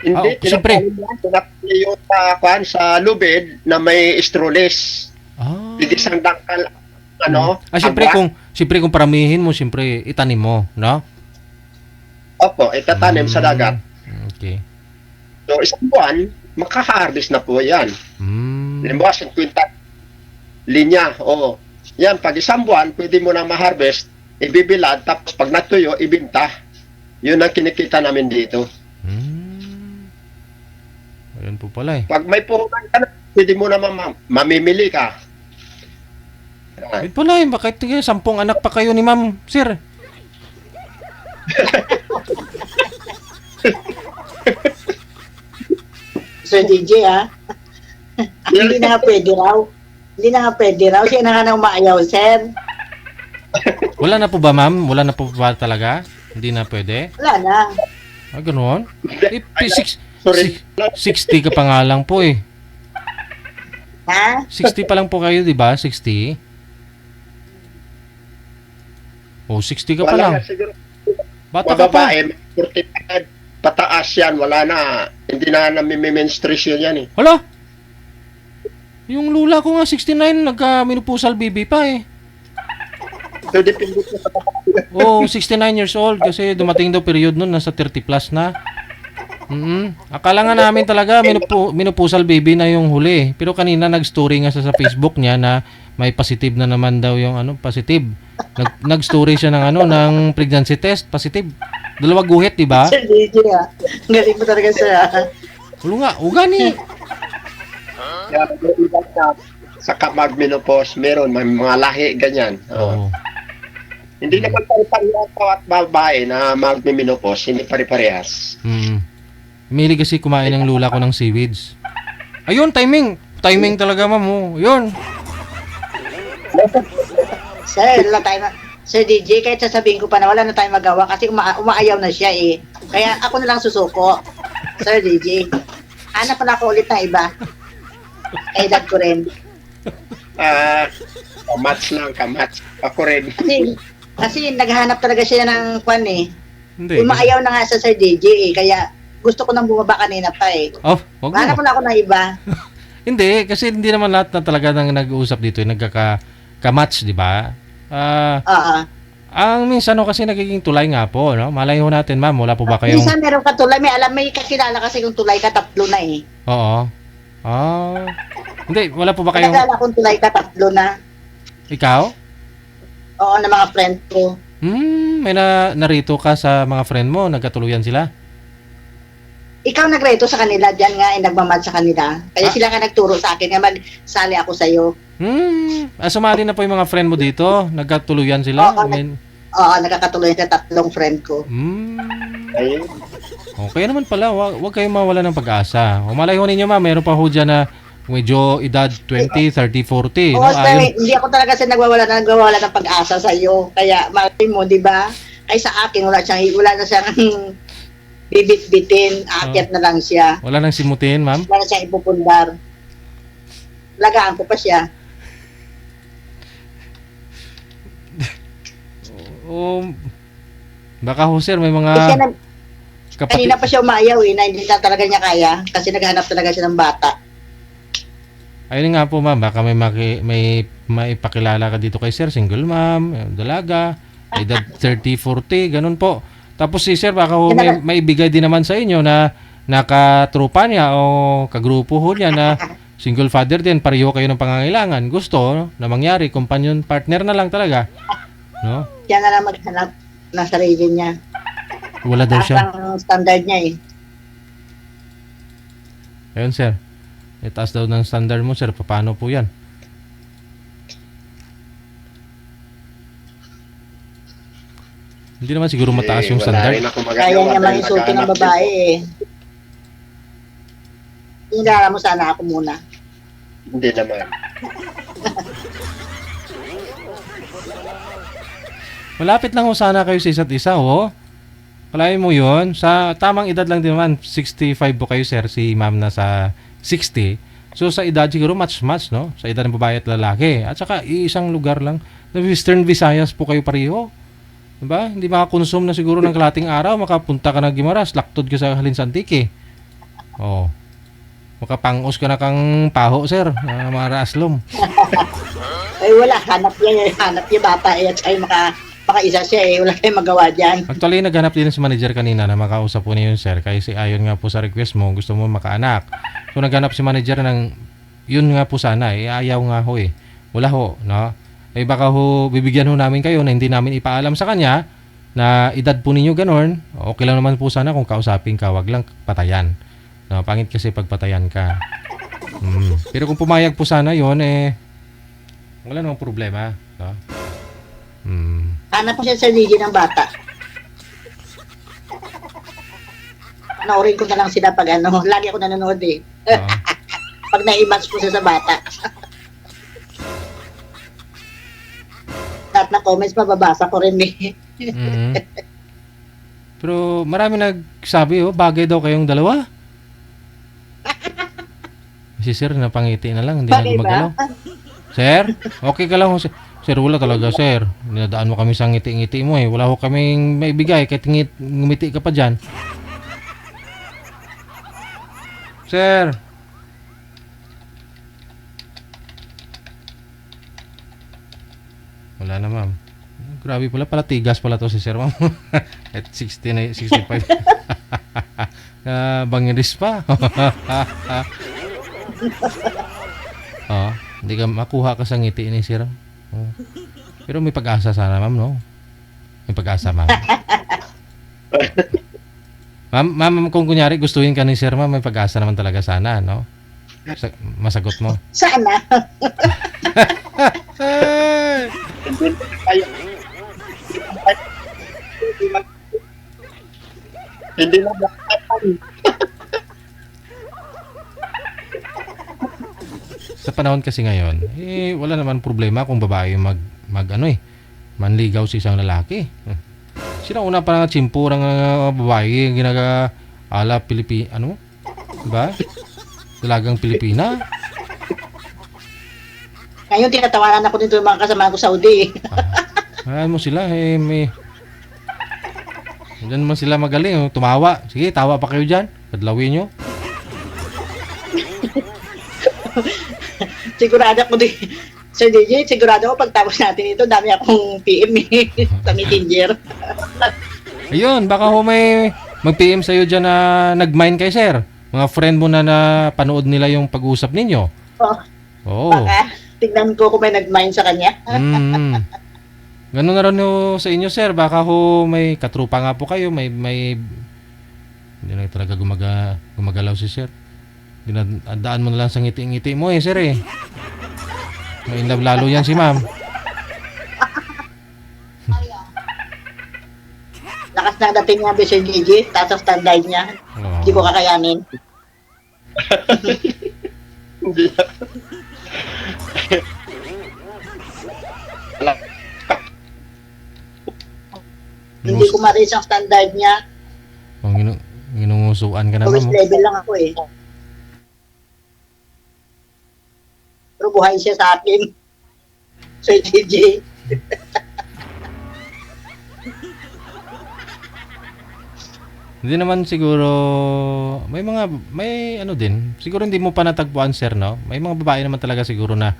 Hindi, siyempre. tinatanim yung sa lubid na may stroles. Ah. Isang dangkal, ano? Siyempre abra. kung paramihin mo, siyempre itanim mo, no? Opo, itatanim sa dagat. Okay. So, 1 buwan, makaka-harvest na po yan. Halimbawa, 50 linya. O, yan, pag 1 buwan, pwede mo na ma-harvest, ibibilad, tapos pag natuyo, ibinta. Yun ang kinikita namin dito. Ayun po pala eh. Pag may puhunan ka na, pwede mo na mamimili ka. Ayun pala eh. Bakit 10 anak pa kayo ni ma'am, sir? Sir DJ hindi na nga pwede raw. Hindi na nga pwede raw. Siya na nga na umaayaw, sir. Wala na po ba, ma'am? Wala na po ba talaga? Hindi na pwede? Wala na. Ah, ganoon? Eh, Sorry. 60 ka pa nga lang po eh. Ha? 60 pa lang po kayo, di ba? 60? Oh, 60 ka pa Wala lang. na siguro. Bata ka pa. Babae, 45, pataas yan, wala na. Hindi na nami-menstruation yan eh. Hala? Yung lula ko nga 69, nagka-menopausal baby pa eh. So, depende po sa Oh, 69 years old kasi dumating daw period nun, nasa 30 plus na. Akala nga namin talaga menopausal baby na yung huli. Pero kanina nag-story nga sa Facebook niya na may positive na naman daw yung positive. Nag-story siya ng ng pregnancy test, positive. 2 guhit, di ba? Sir DJ Galing mo talaga sir Ulo nga, ugani. Kaya, sa mag-menopause, meron, may mga lahi, ganyan. Oo. Hindi naman pare-parehas at babae na mag-menopause, hindi pare-parehas. Milig kasi kumain ng lula ko ng seaweeds. Ayun, timing. Timing talaga, ma'am. Oh. Yun. Sir, wala tayo Sir DJ, kahit sasabihin ko pa na wala na tayong magawa kasi umaayaw na siya eh. Kaya ako na lang susuko. Sir DJ. Hanap pala ako ulit ng iba. Edad ko rin. Kamats. Ako rin. Kasi naghahanap talaga siya ng kwan eh. Hindi. Umaayaw na nga sa Sir DJ eh. Kaya gusto ko nang bumaba kanina pa eh. Oh, wag mo. Hanap na ako ng iba. Hindi, kasi hindi naman lahat na talaga nang nag-uusap dito, nagkaka-match, di ba? Oo. Ang minsan kasi nagiging tulay nga po, no? Malay ho natin, ma'am, wala po ba kayong... Minsan meron ka tulay, may kakilala kasi kung tulay ka, 3 na eh. Oo. Hindi, wala po ba kayong... Kakilala kung tulay ka, 3 na. Ikaw? Oo, na mga friend ko. May narito ka sa mga friend mo, nagkatuluyan sila? Ikaw nagreto sa kanila, dyan nga ay nagmamad sa kanila. Kaya sila nga nagturo sa akin nga magsali ako sa'yo. Sumali na po yung mga friend mo dito? Nagkatuluyan sila? Oo, Oo, nakakatuloy sa 3 friend ko. Ayun. Okay naman pala, wag kayong mawala ng pag-asa. O malay ho ninyo, ma'am, meron pa ho dyan na medyo edad 20, 30, 40. Oo, No? hindi ako talaga nagwawala ng pag-asa sa iyo. Kaya malay mo, di ba? Ay sa akin, wala na siyang bibit-bitin. Aakyat na lang siya. Wala nang simutin, ma'am? Wala na siyang ipupundar. Lagaan ko pa siya. Baka ho, sir, may mga kanina pa siya umayaw na hindi na talaga niya kaya kasi naghanap talaga siya ng bata. Ayun nga po, ma'am, baka may maipakilala ka dito kay sir, single ma'am, dalaga, edad 30, 40, ganun po. Tapos si sir, baka ho, may ibigay din naman sa inyo na nakatrupa niya o kagrupo ho niya na single father din, pareho kayo ng pangangailangan. Gusto na mangyari, companion partner na lang talaga. No? Siya na lang maghanap ng sarili niya. Wala daw siya. Ang standard niya eh. Ayun, sir. Itaas daw ng standard mo, sir. Paano po yan? Hindi naman siguro mataas yung standard. Kaya niya manginsulti ng babae eh. Hinala mo sana ako muna. Hindi naman. Malapit lang ho sana kayo sa isa't isa, ho. Kalahin mo yun. Sa tamang edad lang din naman, 65 po kayo, sir. Si ma'am na sa 60. So, sa edad siguro, match-match, no? Sa edad ng babae at lalaki. At saka, isang lugar lang. Western Visayas po kayo pareho. Diba? Hindi makakonsume na siguro ng kalating araw. Makapunta ka na Gimaras. Laktod ka sa Halinsantique. Oh. Makapangos ka na kang paho, sir. Mga aslom. Ay wala, hanap niya bata eh. At sa'yo maka-isa siya eh. Wala kayong magawa dyan. Actually, naghanap din si manager kanina na makausap po niyo yun, sir. Kasi ayon nga po sa request mo, gusto mo makaanak. So, naghanap si manager ng, yun nga po sana, ayaw nga ho eh. Wala ho, no? Eh baka ho, bibigyan ho namin kayo na hindi namin ipaalam sa kanya na edad po ninyo ganon. Okay lang naman po sana kung kausapin ka, wag lang patayan. No, pangit kasi pagpatayan ka. Pero kung pumayag po sana yon wala namang problema. No? Hanap mo siya sa ligi ng bata. Panoorin ko na lang sila pag lagi ako nanonood eh. Pag na-match ko siya sa bata. Lahat ng comments mababasa ko rin eh. Pero marami nagsabi, bagay daw kayong dalawa. Si sir, napangiti na lang, hindi na gumagalaw. Sir, okay ka lang ho, sir. Sir, wala talaga, sir. Dinadaan mo kami sa ngiti-ngiti mo eh. Wala ho kaming maibigay, kahit ngumiti ka pa dyan. Sir. Wala na, ma'am. Grabe pala tigas pala to si sir, ma'am. At 60 na, 65. Bangiris pa. Hindi ka makuha ka sa ngiti ni sir. Pero may pag-asa sana, ma'am, no? May pag-asa, ma'am. Ma'am, kung kunyari gustuhin ka ni sir, ma'am, may pag-asa naman talaga sana, no? Masagot mo. Sana. Hindi na Sa panahon kasi ngayon, wala naman problema kung babae manligaw sa isang lalaki. Sino una pa nga chimpurang babae ala Pilipina, diba? Dalagang Pilipina. Ngayon tinatawanan ako nito yung mga kasama ko sa Saudi. Ayan mo sila, may... Diyan naman sila magaling, tumawa. Sige, tawa pa kayo dyan. Kadlawin nyo. sigurado ko din, Sir DJ, sigurado ako pagtapos natin ito, dami akong PM sa Messenger. Ayun, baka ho may mag-PM sa'yo dyan na nag-mine kay sir. Mga friend mo na panood nila yung pag-uusap ninyo. Oh, Oo. baka, tignan ko kung may nag-mind sa kanya. Ganun na rin ho sa inyo, sir. Baka ho may katrupa nga po kayo. May hindi na talaga gumagalaw si sir. Dinadaan mo na lang sa ngiti-ngiti mo sir eh. May in love lalo yan si ma'am. Lakas na dating niya, Sir DJ, taas ang standard niya. Oo. Hindi ko kakayanin. Hindi. Hindi ko ma-raise ang standard niya. Oh, ginungusuan ka na Lowest ma'am. level lang ako eh. Pero buhay siya sa akin. Sir DJ. Hindi naman siguro may ano din. Siguro hindi mo pa natagpuan sir, no? May mga babae naman talaga siguro na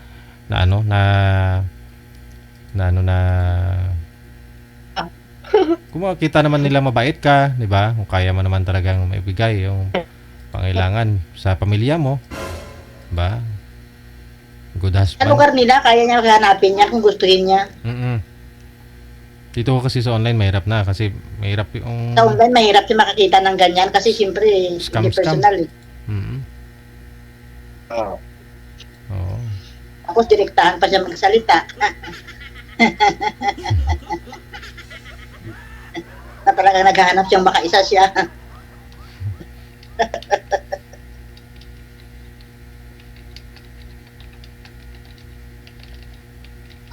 kung makita naman nila mabait ka, 'di ba? Kung kaya mo naman talagang maibigay yung pangailangan sa pamilya mo, 'di ba? Good Sa husband. lugar nila, kaya niya hanapin niya kung gustuhin niya. Dito kasi sa online mahirap na kasi mahirap yung Sa online, mahirap siya makakita ng ganyan kasi siyempre, Scam, hindi personal. Ah. Oo. Tapos direktahan pa siya magsalita. Na talagang naghahanap siyang makaisa siya.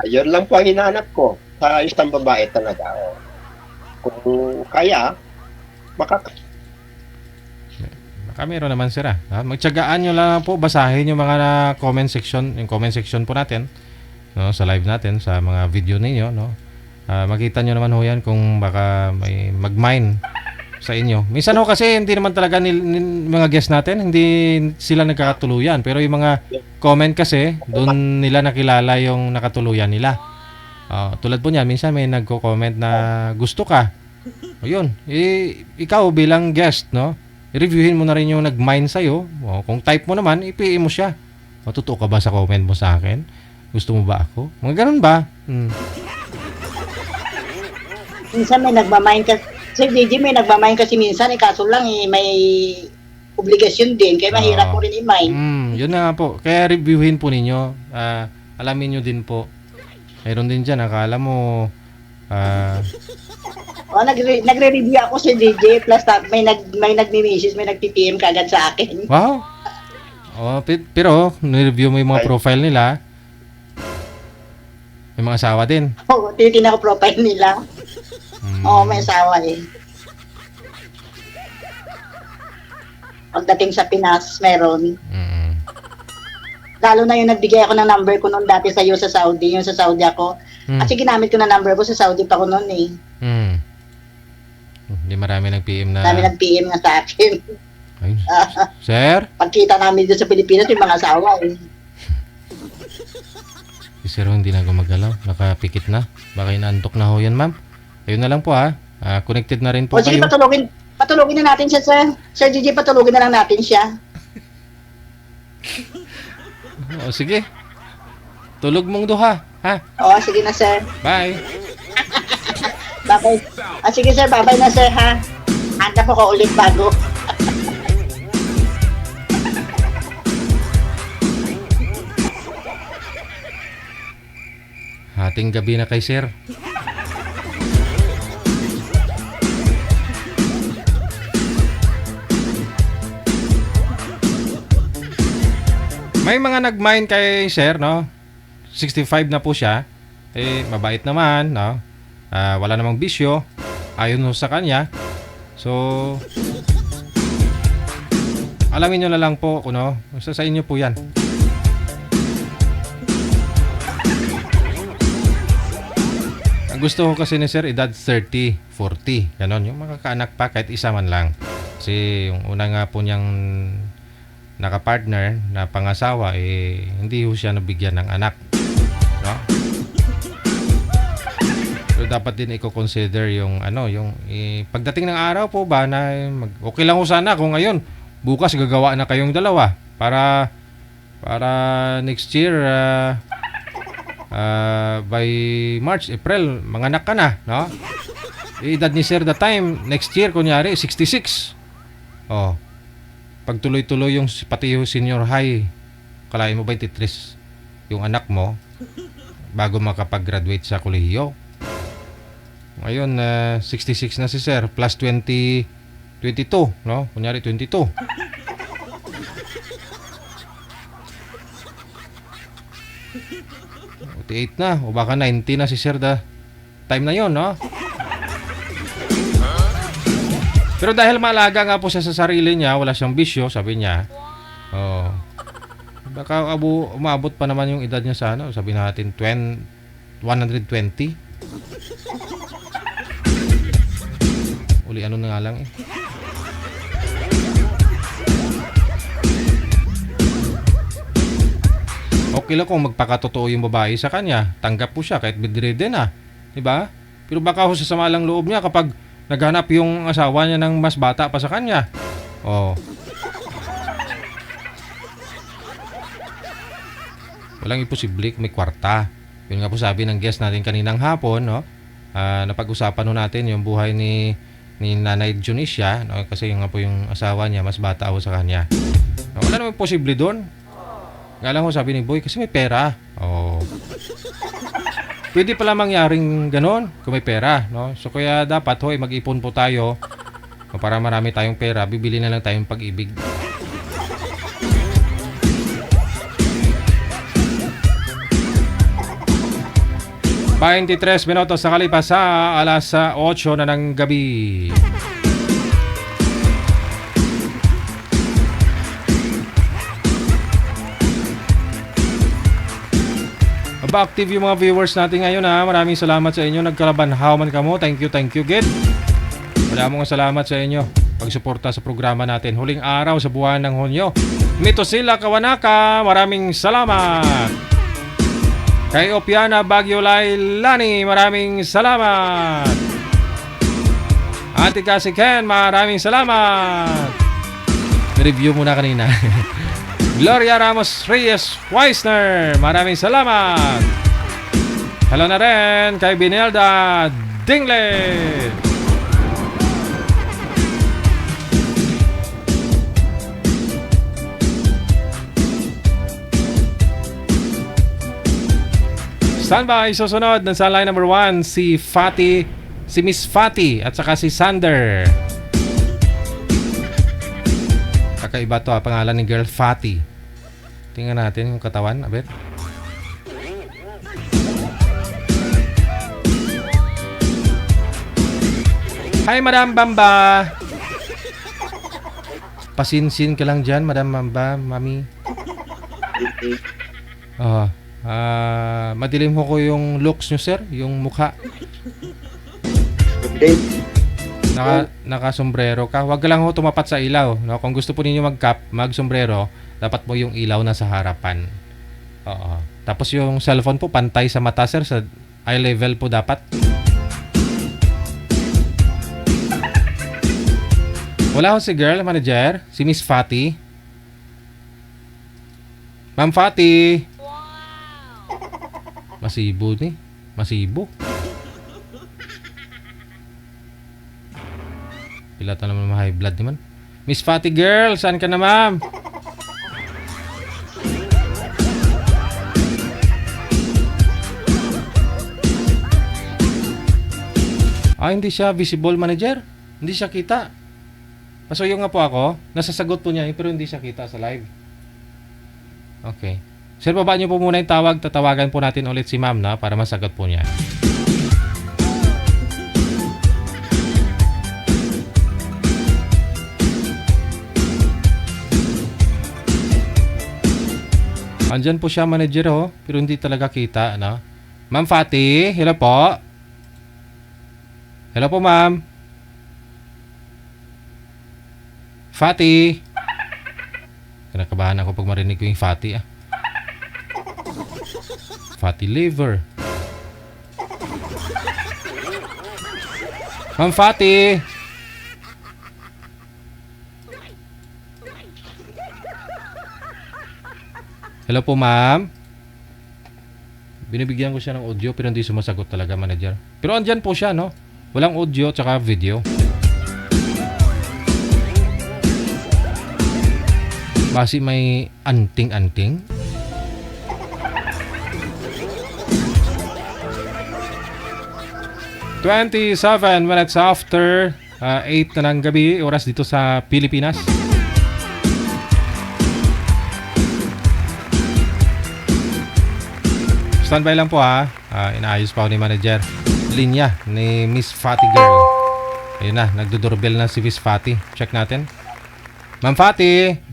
Ayun lang po ang hinahanap ko sa isang babae talaga. Kung kaya, Baka meron naman sir magtiyagaan nyo lang po, basahin yung mga comment section, yung comment section po natin, no, sa live natin, sa mga video ninyo, no. Makita nyo naman ho yan kung baka may mag-mine sa inyo. Minsan ho kasi hindi naman talaga mga guest natin, hindi sila nagkakatuluyan, pero yung mga comment kasi doon nila nakilala yung nakatuluyan nila. Tulad po niyan, minsan may nagko-comment na gusto ka. Ayun, ikaw bilang guest, no, i-reviewin mo na rin yung nag-mine sa'yo. Kung type mo naman, i-PM mo siya. Totoo ka ba sa comment mo sa akin? Gusto mo ba ako? Mga ganun ba? Minsan may nagmamain kasi, Sir DJ, may nagmamain kasi minsan, kaso lang may obligasyon din, kaya mahirap ko rin i-mine. Yun na nga po. Kaya reviewin po ninyo. Alamin nyo din po. Mayroon din dyan, akala mo Nagre-review ako sa DJ, plus may nagmi-message, may nag-PM kagad sa akin. wow. Pero nireview mo yung mga profile nila, may mga asawa din. Oo, tinitingnan ko profile nila. Oo, may asawa eh. Pagdating sa Pinas, meron. Lalo na yung nagbigay ako ng number ko noon dati sa iyo sa Saudi, yung sa Saudi ako. Kasi ginamit ko na number ko sa Saudi pa ko noon eh. Hindi marami nag-PM na. Dami nag-PM nga sa akin. Ayun. Sir? Pagkita namin dito sa Pilipinas, yung mga asawa eh. Si Sir hindi na gumagalaw. Nakapikit na. Baka inaantok na ho yan, ma'am. Ayun na lang po connected na rin po O sige, kayo. patulogin na natin siya, sir. Sir Gigi, patulogin na lang natin siya. O sige. Tulog mong duha, ha? O, sige na, sir. Bye. Bye-bye. Sige, sir. Bye-bye na, sir, ha? Handa po ko ulit bago. Hating gabi na kay Sir. May mga nag-mine kay Sir, no? 65 na po siya. Mabait naman, no? Wala namang bisyo. Ayon sa kanya. So, alamin nyo na lang po, no? Sa inyo po yan. Ang gusto ko kasi ni Sir, edad 30, 40. Ganon, yung makakaanak pa kahit isa man lang. Kasi yung una nga po niyang nakapartner na pangasawa, hindi ho siya nabigyan ng anak. No? So, dapat din i-consider yung pagdating ng araw po ba na okay lang ho sana kung ngayon, bukas gagawa na kayong dalawa para next year by March, April, manganak ka na, no? Edad ni Sir the time, next year, kunyari, 66. Oh. Pag tuloy-tuloy yung pati yung senior high, kalahin mo 23 yung anak mo bago makapag-graduate sa kolehiyo. Ngayon, 66 na si Sir, plus 22, no? Kunyari, 22. Eight na o baka 90 na si Sir the time na yon, no? Pero dahil malaga nga po siya sa sarili niya, wala siyang bisyo, sabi niya. Oh. Baka umabot pa naman yung edad niya sa sabi natin 120. Uli ano na nga lang eh. Okay lang kung magpakatotoo yung babae sa kanya. Tanggap po siya kahit bedridden na. Diba? Pero baka ho sa sama lang loob niya kapag naghanap yung asawa niya ng mas bata pa sa kanya. Oh. Walang imposible may kwarta. Yun nga po sabi ng guest natin kaninang hapon, no? Napag-usapan natin yung buhay ni Nanay Junicia, no? Kasi yung nga po yung asawa niya mas bata ho sa kanya. No, wala namang posible doon. Nga lang ho sabi ni Boy kasi may pera. Oh. Pwede pala mangyaring ganon kung may pera, no? So kaya dapat mag-ipon po tayo para marami tayong pera, bibili na lang tayong pag-ibig. Pa 23 minutos sa kalipas sa alas 8 na ng gabi. Active yung mga viewers natin ngayon ha. Maraming salamat sa inyo. Nagkalabanhaw man kamo. Thank you, Gid. Maraming salamat sa inyo pagsuporta sa programa natin. Huling araw sa buwan ng Hunyo. Mitosila Kawanaka, maraming salamat. Kay Opiana Baguio Lailani, maraming salamat. Ate Kasi Ken, maraming salamat. Review muna kanina. Gloria Ramos Reyes Weisner, maraming salamat. Hello na rin kay Binelda Dingle. Standby, susunod ng sa line number 1 si Miss Fatty at saka si Sander. Kakaiba to pangalan ni girl Fatty. Tingnan natin yung katawan, abet. Hi Madam Bamba. Pasinsin ka lang dyan, Madam Bamba, Mami. Madilim ko yung looks nyo, sir, yung mukha. Naka-sombrero ka. Huwag lang ho tumapat sa ilaw, no? Kung gusto po ninyo mag-sombrero, dapat po yung ilaw na sa harapan. Oo. Tapos yung cellphone po pantay sa mata, sir, sa eye level po dapat. Wala ho si girl manager, si Miss Fatty. Ma'am Fatty. Masibo ni. Masibo. Pilata naman high blood naman. Miss Fatty girl, saan ka na ma'am? Hindi siya visible manager. Hindi siya kita. Pasuyo nga po ako. Nasasagot po niya pero hindi siya kita sa live. Okay. Sir, baba niyo po muna yung tawag. Tatawagan po natin ulit si ma'am na para masagot po niya. Andyan po siya manager ho, pero hindi talaga kita, no? Ma'am Fatty, hello po. Hello po, ma'am. Fatty. Kinakabahan ako pag marinig ko yung fatty Fatty liver. Ma'am Fatty! Hello po, ma'am. Binibigyan ko siya ng audio pero hindi sumasagot talaga, manager. Pero andyan po siya, no? Walang audio tsaka video. Basi may anting-anting. "27 minutes after 8 na ng gabi, oras dito sa Pilipinas. Standby lang po ha. Inaayos pa ako ni manager. Linya ni Miss Fatty Girl. Ayun na, nagdodoorbell na si Miss Fatty. Check natin. Ma'am Fatty!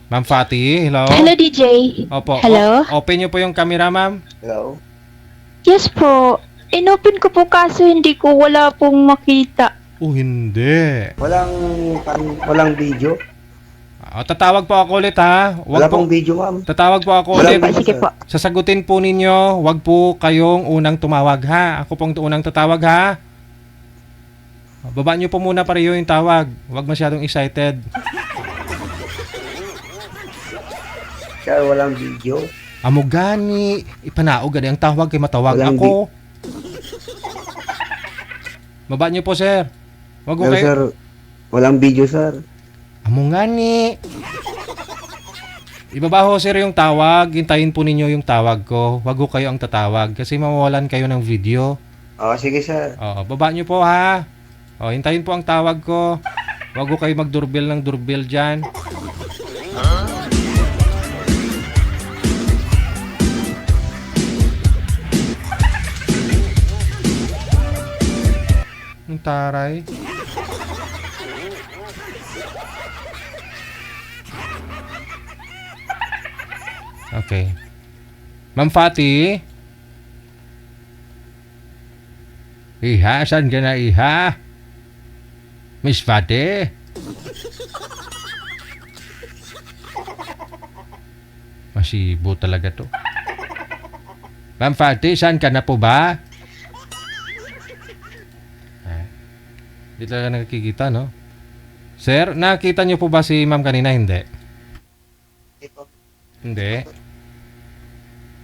Ma'am Fatty, hello? Hello, DJ. Opo. Hello? Open niyo po yung camera, ma'am. Hello? Yes po. Inopen ko po kaso hindi ko wala pong makita. Oh, hindi. Walang video? Tatawag po ako ulit ha. Wala pong video, ma'am. Tatawag po ako Wala ulit. pa, Sige po. Sasagutin po ninyo. Wag po kayong unang tumawag ha. Ako pong unang tatawag ha. Baba niyo po muna pareho yung tawag. Wag masyadong excited. Sir, walang video? Amo gani. Ipanaog gani ang tawag kay matawag Walang ako. Baba niyo po, sir. Wag ko kayo. Sir, walang video, sir. Amo gani. Ibaba ho, sir, yung tawag. Hintayin po ninyo yung tawag ko. Wag ko kayo ang tatawag kasi mawawalan kayo ng video. Sige, sir. Oo, baba niyo po ha. Hintayin po ang tawag ko. Wag ko kayo mag-doorbell ng doorbell dyan. Ang taray. Okay. Ma'am Fatty? Iha, saan ka na, iha? Miss Fatty? Masibo talaga to. Ma'am Fatty, saan ka na po ba? Hindi talaga nakikita, no? Sir, nakita niyo po ba si ma'am kanina? Hindi. Hindi.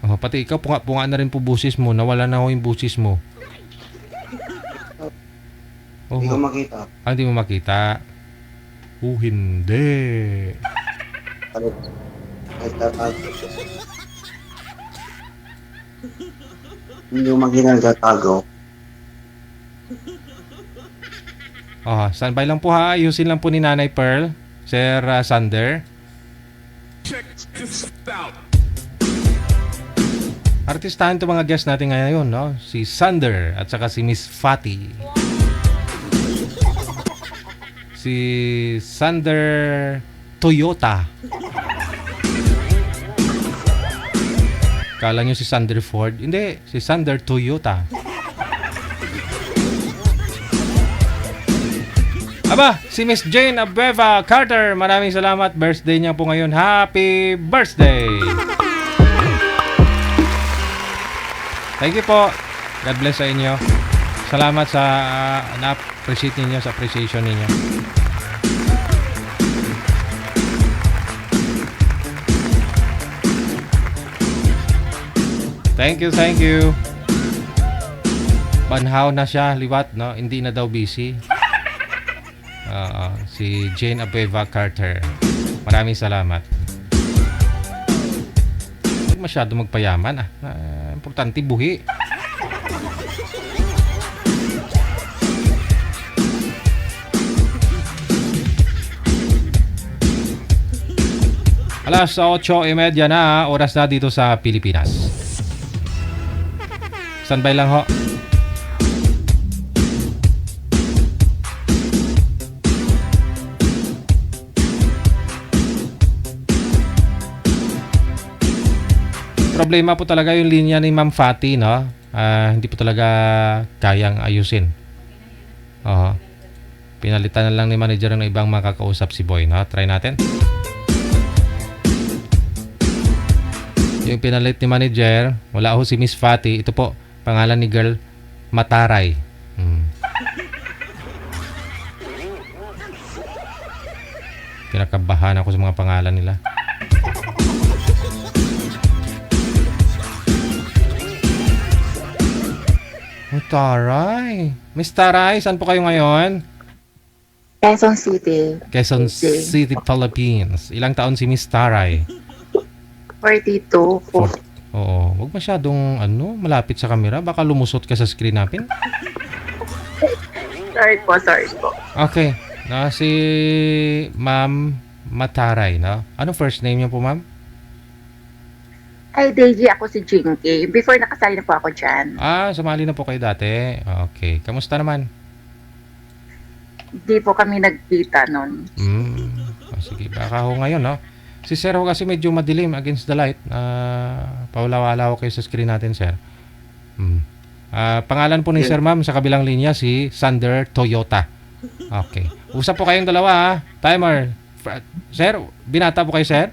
Pati ikaw, punga na rin po busis mo. Nawala na ho yung busis mo. Hindi ko makita. Hindi mo makita. Hindi. Hindi ko makita nagtatago. Standby lang po ha. Ayusin lang po ni Nanay Pearl. Sir Sander. Check this out. Artistahan to mga guests natin ngayon, no? Si Sander at saka si Miss Fatty. Si Sander Toyota. Kala nyo si Sander Ford? Hindi, si Sander Toyota. Aba, si Miss Jane Abueva Carter. Maraming salamat. Birthday niya po ngayon. Happy birthday! Thank you po. God bless sa inyo. Salamat sa na-appreciate ninyo, sa appreciation ninyo. Thank you, thank you. Banhaw na siya, liwat, no? Hindi na daw busy. Si Jane Abueva Carter. Maraming salamat. Hindi masyado magpayaman, importante buhi. Alas 8:30 na, oras na dito sa Pilipinas. Standby lang ho. Problema po talaga yung linya ni Ma'am Fatty, no? Hindi po talaga kayang ayusin. Pinalitan na lang ni manager ng ibang makakausap si Boy, no? Try natin. Yung pinalit ni manager, wala ho si Miss Fatty. Ito po, pangalan ni girl, Mataray. Kinakabahan ako sa mga pangalan nila. Oh, Taray. Miss Taray, saan po kayo ngayon? Quezon City. Quezon City, Philippines. Ilang taon si Miss Taray? 42 po. Oo, wag masyadong malapit sa camera. Baka lumusot ka sa screen natin. Sorry po. Okay. Si Ma'am Mataray, no? Ano first name niyo po, ma'am? Ay, Deji, ako si Jinky. Before nakasali na po ako dyan. Sumali na po kayo dati. Okay. Kamusta naman? Di po kami nagkita nun. Sige, baka ho ngayon, no? Si Sir ho kasi medyo madilim against the light. Paulawala ho kayo sa screen natin, Sir. Pangalan po ni Sir, ma'am, sa kabilang linya, si Sander Toyota. Okay. Usap po kayong dalawa, ha? Timer. Sir, binata po kayo, Sir?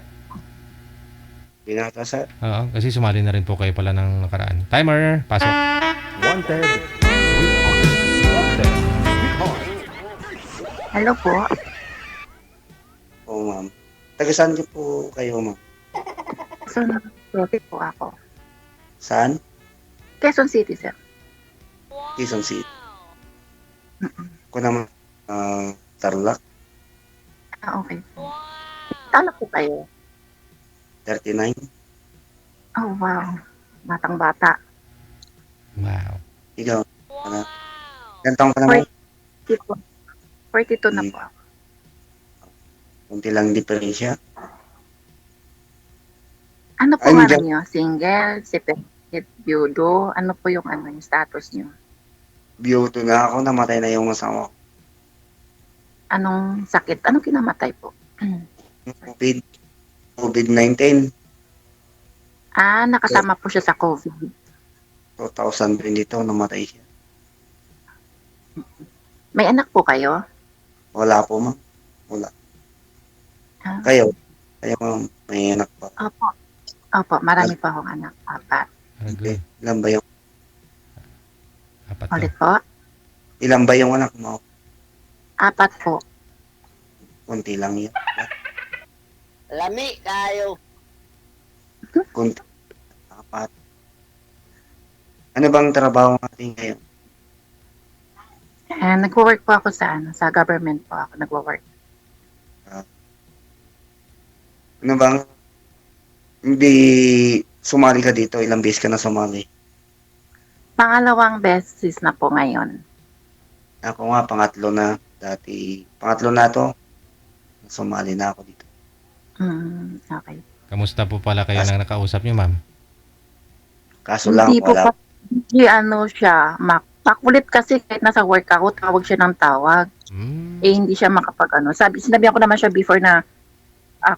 Binata, sir. Oo, kasi sumali na rin po kayo pala ng nakaraan. Timer, pasok. Wanted, sweetheart. Hello po. Oo, ma'am. Taga-saan niyo po kayo, ma'am? Quezon City po ako. Saan? Quezon City, sir. Quezon City. Ako naman, Tarlac, Okay po. Ano po kayo? 39. Oh, wow. Batang bata. Wow. Ikaw, ilang taong ka naman? 42 na po ako. Kunti lang diferensya. Ano po Ay, nga medyo- niyo? Single, separated, byudo? Ano po yung yung status niyo? Biyoto na ako, namatay na yung asawa ko. Anong sakit? Anong kinamatay po? COVID-19, Nakasama po siya sa COVID. 2022, namatay siya. May anak po kayo? Wala po, ma'am. Wala. Kayo, ma'am, may anak pa. Opo, marami pa akong anak. Apat. Okay. Ilan ba yung, Ulit po? ilan ba yung anak mo? Apat po. Kunti lang yan. Lami kayo. Kunti. Apat. Ano bang trabaho natin ngayon? Nagwo-work po ako sa government po ako nagwo-work. Ano bang, hindi sumali ka dito? Ilang beses ka na sumali? Pangalawang beses na po ngayon. Ako nga, pangatlo na. Dati, pangatlo na to. Sumali na ako dito. Okay. Kamusta po pala kayo nang nakausap niyo, ma'am? Kaso lang, Hindi po wala. kasi siya, makulit kasi kahit nasa work ako, tawag siya ng tawag. Hindi siya sinabihan ko naman siya before na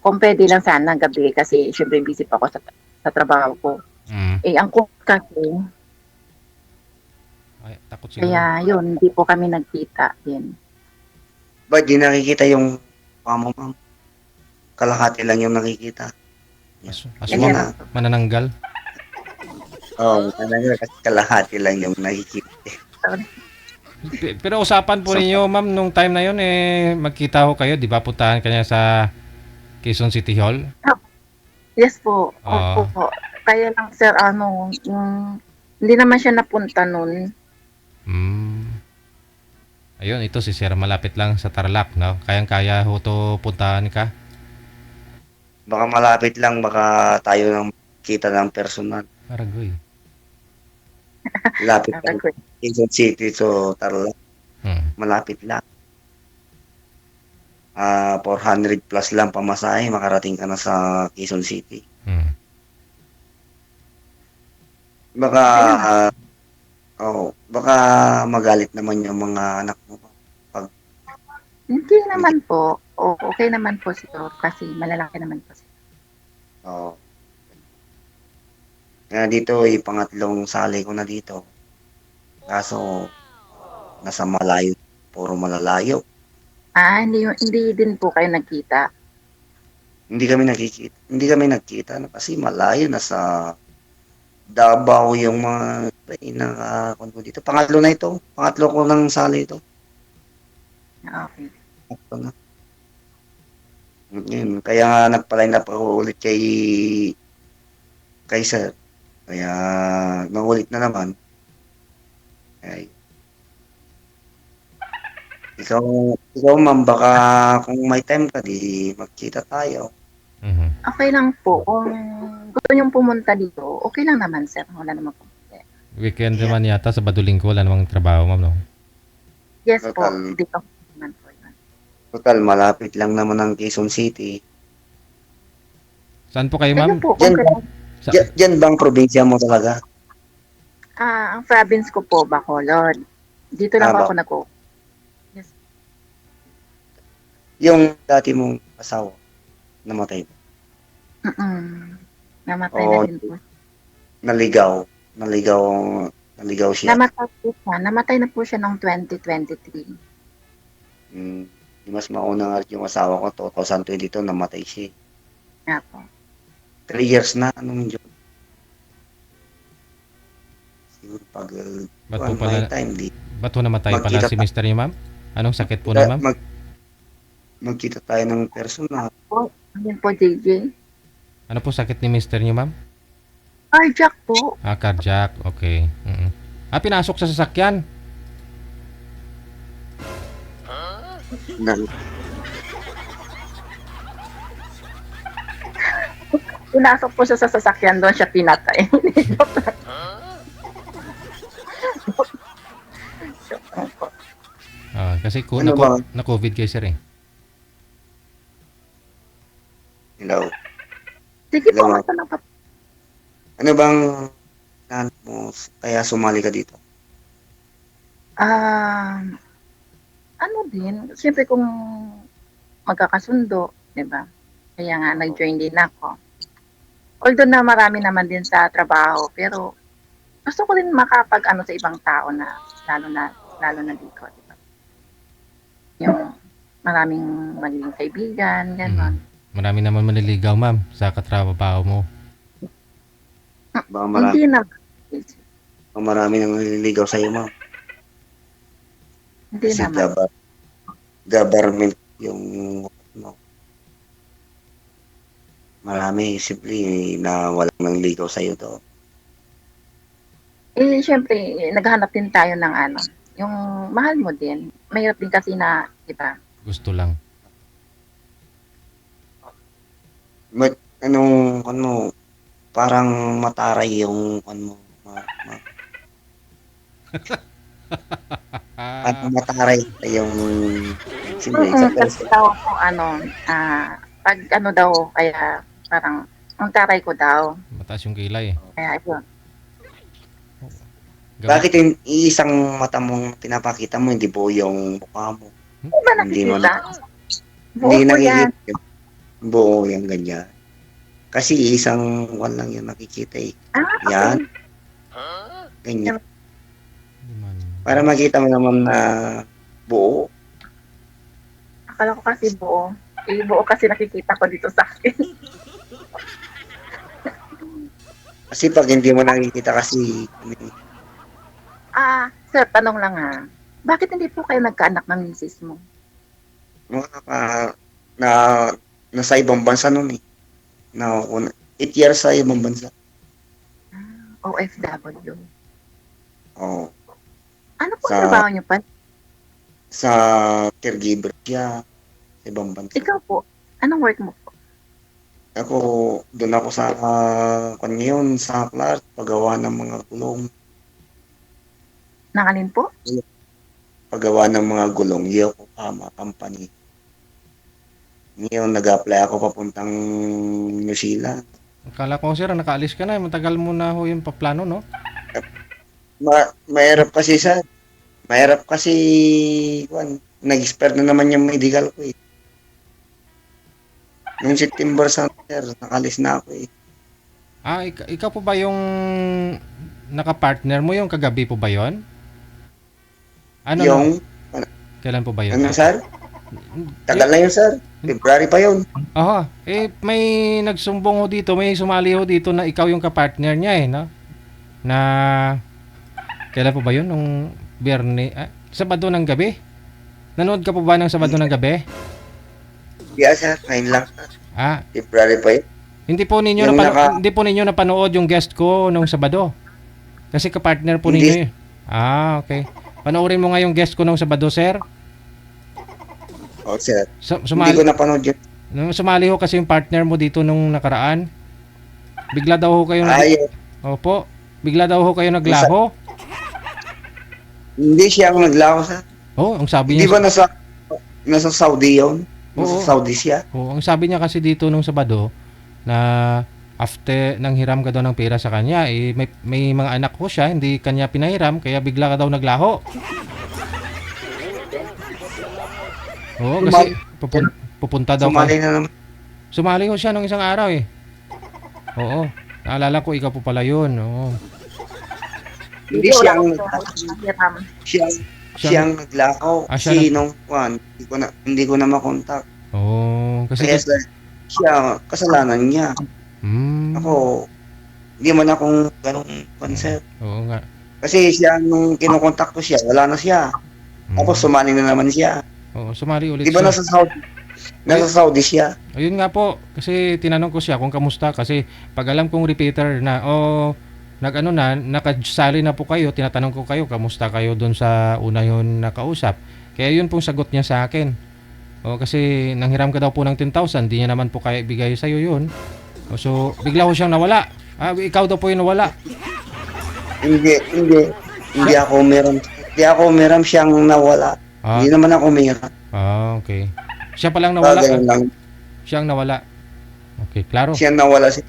kung pwede lang sana gabi kasi syempre busy pa ako sa trabaho ko. Ang kulit kasi, Ay, takot siguro. kaya yun, hindi po kami nagkita din. Ba't di nakikita yung mama mo? Kalahati lang yung nakikita. Aso Yan na. manananggal. Oo, kasi kalahati lang yung nakikita. Pero usapan po ninyo, ma'am, nung time na yun, magkita ho kayo, di ba? Puntahan kanya sa Quezon City Hall. Yes po. Opo po. Kaya lang sir, hindi naman siya napunta nun. Ayun, ito si Sir, malapit lang sa Tarlac, no? Kayang-kaya ho to puntahan ka. Baka malapit lang, baka tayo nang kita ng personal. Aragoy. Lapit lang. Quezon City to Tarlac. Malapit lang. 400 plus lang pamasahe, makarating ka na sa Quezon City. Baka, baka magalit naman yung mga anak mo. Hindi naman po. Okay naman po siguro kasi malalaki naman po siya. Oo. Kaya dito, pangatlong sali ko na dito. Kaso, nasa malayo, puro malalayo. Hindi din po kayo nagkita. Hindi kami nagkita no, kasi malayo na sa Davao yung mga ko dito. Pangatlo ko nang sali ito. Okay. Ito na. Yun, kaya nga nagpa-line up ako ulit kay sir. Kaya naulit na naman. Ay. Ikaw ma'am, baka kung may time ka, di magkita tayo. Okay lang po. Kung gusto niyong pumunta dito, okay lang naman, sir. Wala naman po. Weekend naman yata, Sabado Linggo, wala namang trabaho, ma'am, no? Yes po. Total. Dito naman po yun. Total, malapit lang naman ang Quezon City. Saan po kayo, Kaya ma'am? po, Diyan bang probinsya mo talaga? ang province ko po, Bacolod. Dito lang po ako nag Yung dati mong asawa, namatay ba? Namatay na din po. Naligaw siya. Namatay na po siya noong 2023. Mas mauna nga yung asawa ko, 2022, namatay siya. Nga po. 3 years na, anong yun? Siguro pag ba't po namatay pala si Mr. niyo, ma'am? Anong sakit po na, ma'am? Magkita tayo ng personal. Ayun po, JJ. Ano po sakit ni Mr. niyo, ma'am? Cardiac po. Cardiac. Okay. Pinasok sa sasakyan. Pinasok po siya sa sasakyan, doon siya pinatay. Kasi na-COVID kayo, sir, eh. Hello. Sige po, Hello. Ano bang plano mo kaya sumali ka dito? Ano din, siyempre kung magkakasundo, di ba? Kaya nga, nag-join din ako. Although na marami naman din sa trabaho, pero gusto ko din makapag-ano sa ibang tao na, lalo na dito, di ba? Yung maraming magiging kaibigan, gano'n. Marami naman maniligaw, ma'am, sa katrabaho mo. Baka Hindi na. marami nang naliligaw sa'yo, ma'am. Hindi Kasi naman. government yung marami, simple na walang nangligaw sa'yo to. Siyempre, naghahanap din tayo ng ano, yung mahal mo din. Mahirap din kasi na, di ba? Gusto lang. Parang mataray yung mataray yung simple sa Kasi daw po, pag ano daw, kaya parang, ang taray ko daw. Mataas yung kilay, eh. Kaya yun. Bakit yung isang mata mong pinapakita mo, hindi po yung mukha mo? Hindi ba nakikita? Buo Hindi po yan. nakikita. Buo yung ganyan. Kasi isang wall lang yung nakikita eh. Okay. Yan. Ganyan. Para makita mo naman na buo. Akala ko kasi buo. Buo kasi nakikita ko dito sa akin. Kasi pag hindi mo nakikita kasi Sir, tanong lang bakit hindi po kayo nagkaanak ng misis mo? nasa ibang bansa nun eh. 8 years sa ibang bansa. OFW. Oo. Ano po trabaho niyo pa? Sa caregiver siya sa ibang bansa. Ikaw po, anong work mo po? Ako, doon ako sa ngayon, sa Clark, paggawa ng mga gulong. Nangalin po? Paggawa ng mga gulong, Yokohama Company. Ngayon, nag-apply ako papuntang New Zealand. Akala ko, sir, nakaalis ka na. Matagal mo na ho yung paplano, no? Mahirap kasi nag-expire na naman yung medical ko eh. Noong September sir, nakalis na ako eh. Ikaw po ba yung nakapartner mo yung kagabi po ba yon? Kailan po ba yun? Ano sir? Tagal na yun, sir. February pa yun. Aha. May nagsumbong ho dito, may sumali ho dito na ikaw yung kapartner niya no? Na, kailan po ba yun? Nung Sabado ng gabi? Nanood ka po ba ng Sabado ng gabi? Yeah, sir. Ngayon lang. February pa yun. Hindi po ninyo napanood yung guest ko nung Sabado. Kasi kapartner po ninyo. Okay. Panoorin mo nga yung guest ko nung Sabado, sir. Sir. Hindi ko napanood yun. Sumali ho kasi yung partner mo dito nung nakaraan. Bigla daw ho kayo Opo. Bigla daw ho kayo naglaho. Hindi siya ang naglaho, sir. Ang sabi niya. Di ba nasa Saudi yun? Nasa Saudi siya? Ang sabi niya kasi dito nung Sabado na after nang hiram ka daw ng pera sa kanya, may mga anak ko siya, hindi kanya pinahiram, kaya bigla ka daw naglaho. Kasi pupunta daw Sumali na naman. Sumali ko siya nung isang araw Oo. Naalala ko, ikaw po pala yun. Hindi siyang naglakaw. Sinong kwan? Hindi ko na makontak. Kasi kaya siya, kasalanan niya. Ako, hindi man akong ganong concept. Oo nga. Kasi siya, nung kinukontak ko siya, wala na siya. Tapos sumali na naman siya. Sumali ulit siya. Di ba nasa Saudi siya? Ayun nga po, kasi tinanong ko siya kung kamusta. Kasi pag alam kong repeater na, nakasali na po kayo, tinatanong ko kayo, kamusta kayo doon sa una yun nakausap. Kaya yun pong sagot niya sa akin. Kasi nanghiram ka daw po ng 10,000, di niya naman po kaya ibigay sa'yo yun. So, bigla ko siyang nawala. Ikaw daw po yung nawala. Hindi ako meron siyang nawala. Hindi naman ako meron. Okay. Siya palang nawala. Siya ang nawala. Okay, klaro. Siya nawala siya.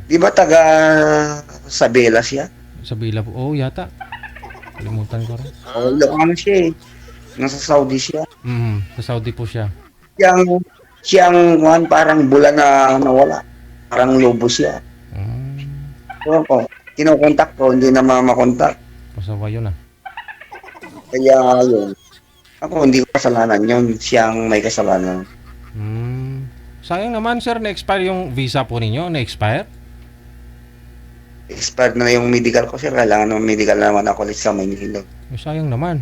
Di ba taga Sabela siya? Sabela po. Yata. Kalimutan ko rin. Ano siya nasa Saudi siya. Sa Saudi po siya. Siyang parang bulan na nawala. Parang lobo siya. Kinokontak ko, hindi na makontak. Pasawa yun Kaya yun. Ako, hindi ko kasalanan yun. Siyang may kasalanan. Sayang naman, sir. Na-expire yung visa po ninyo? Na-expire? Expired na yung medical ko, sir. Kailangan ng medical naman ako ulit sa Maynila. Sayang naman.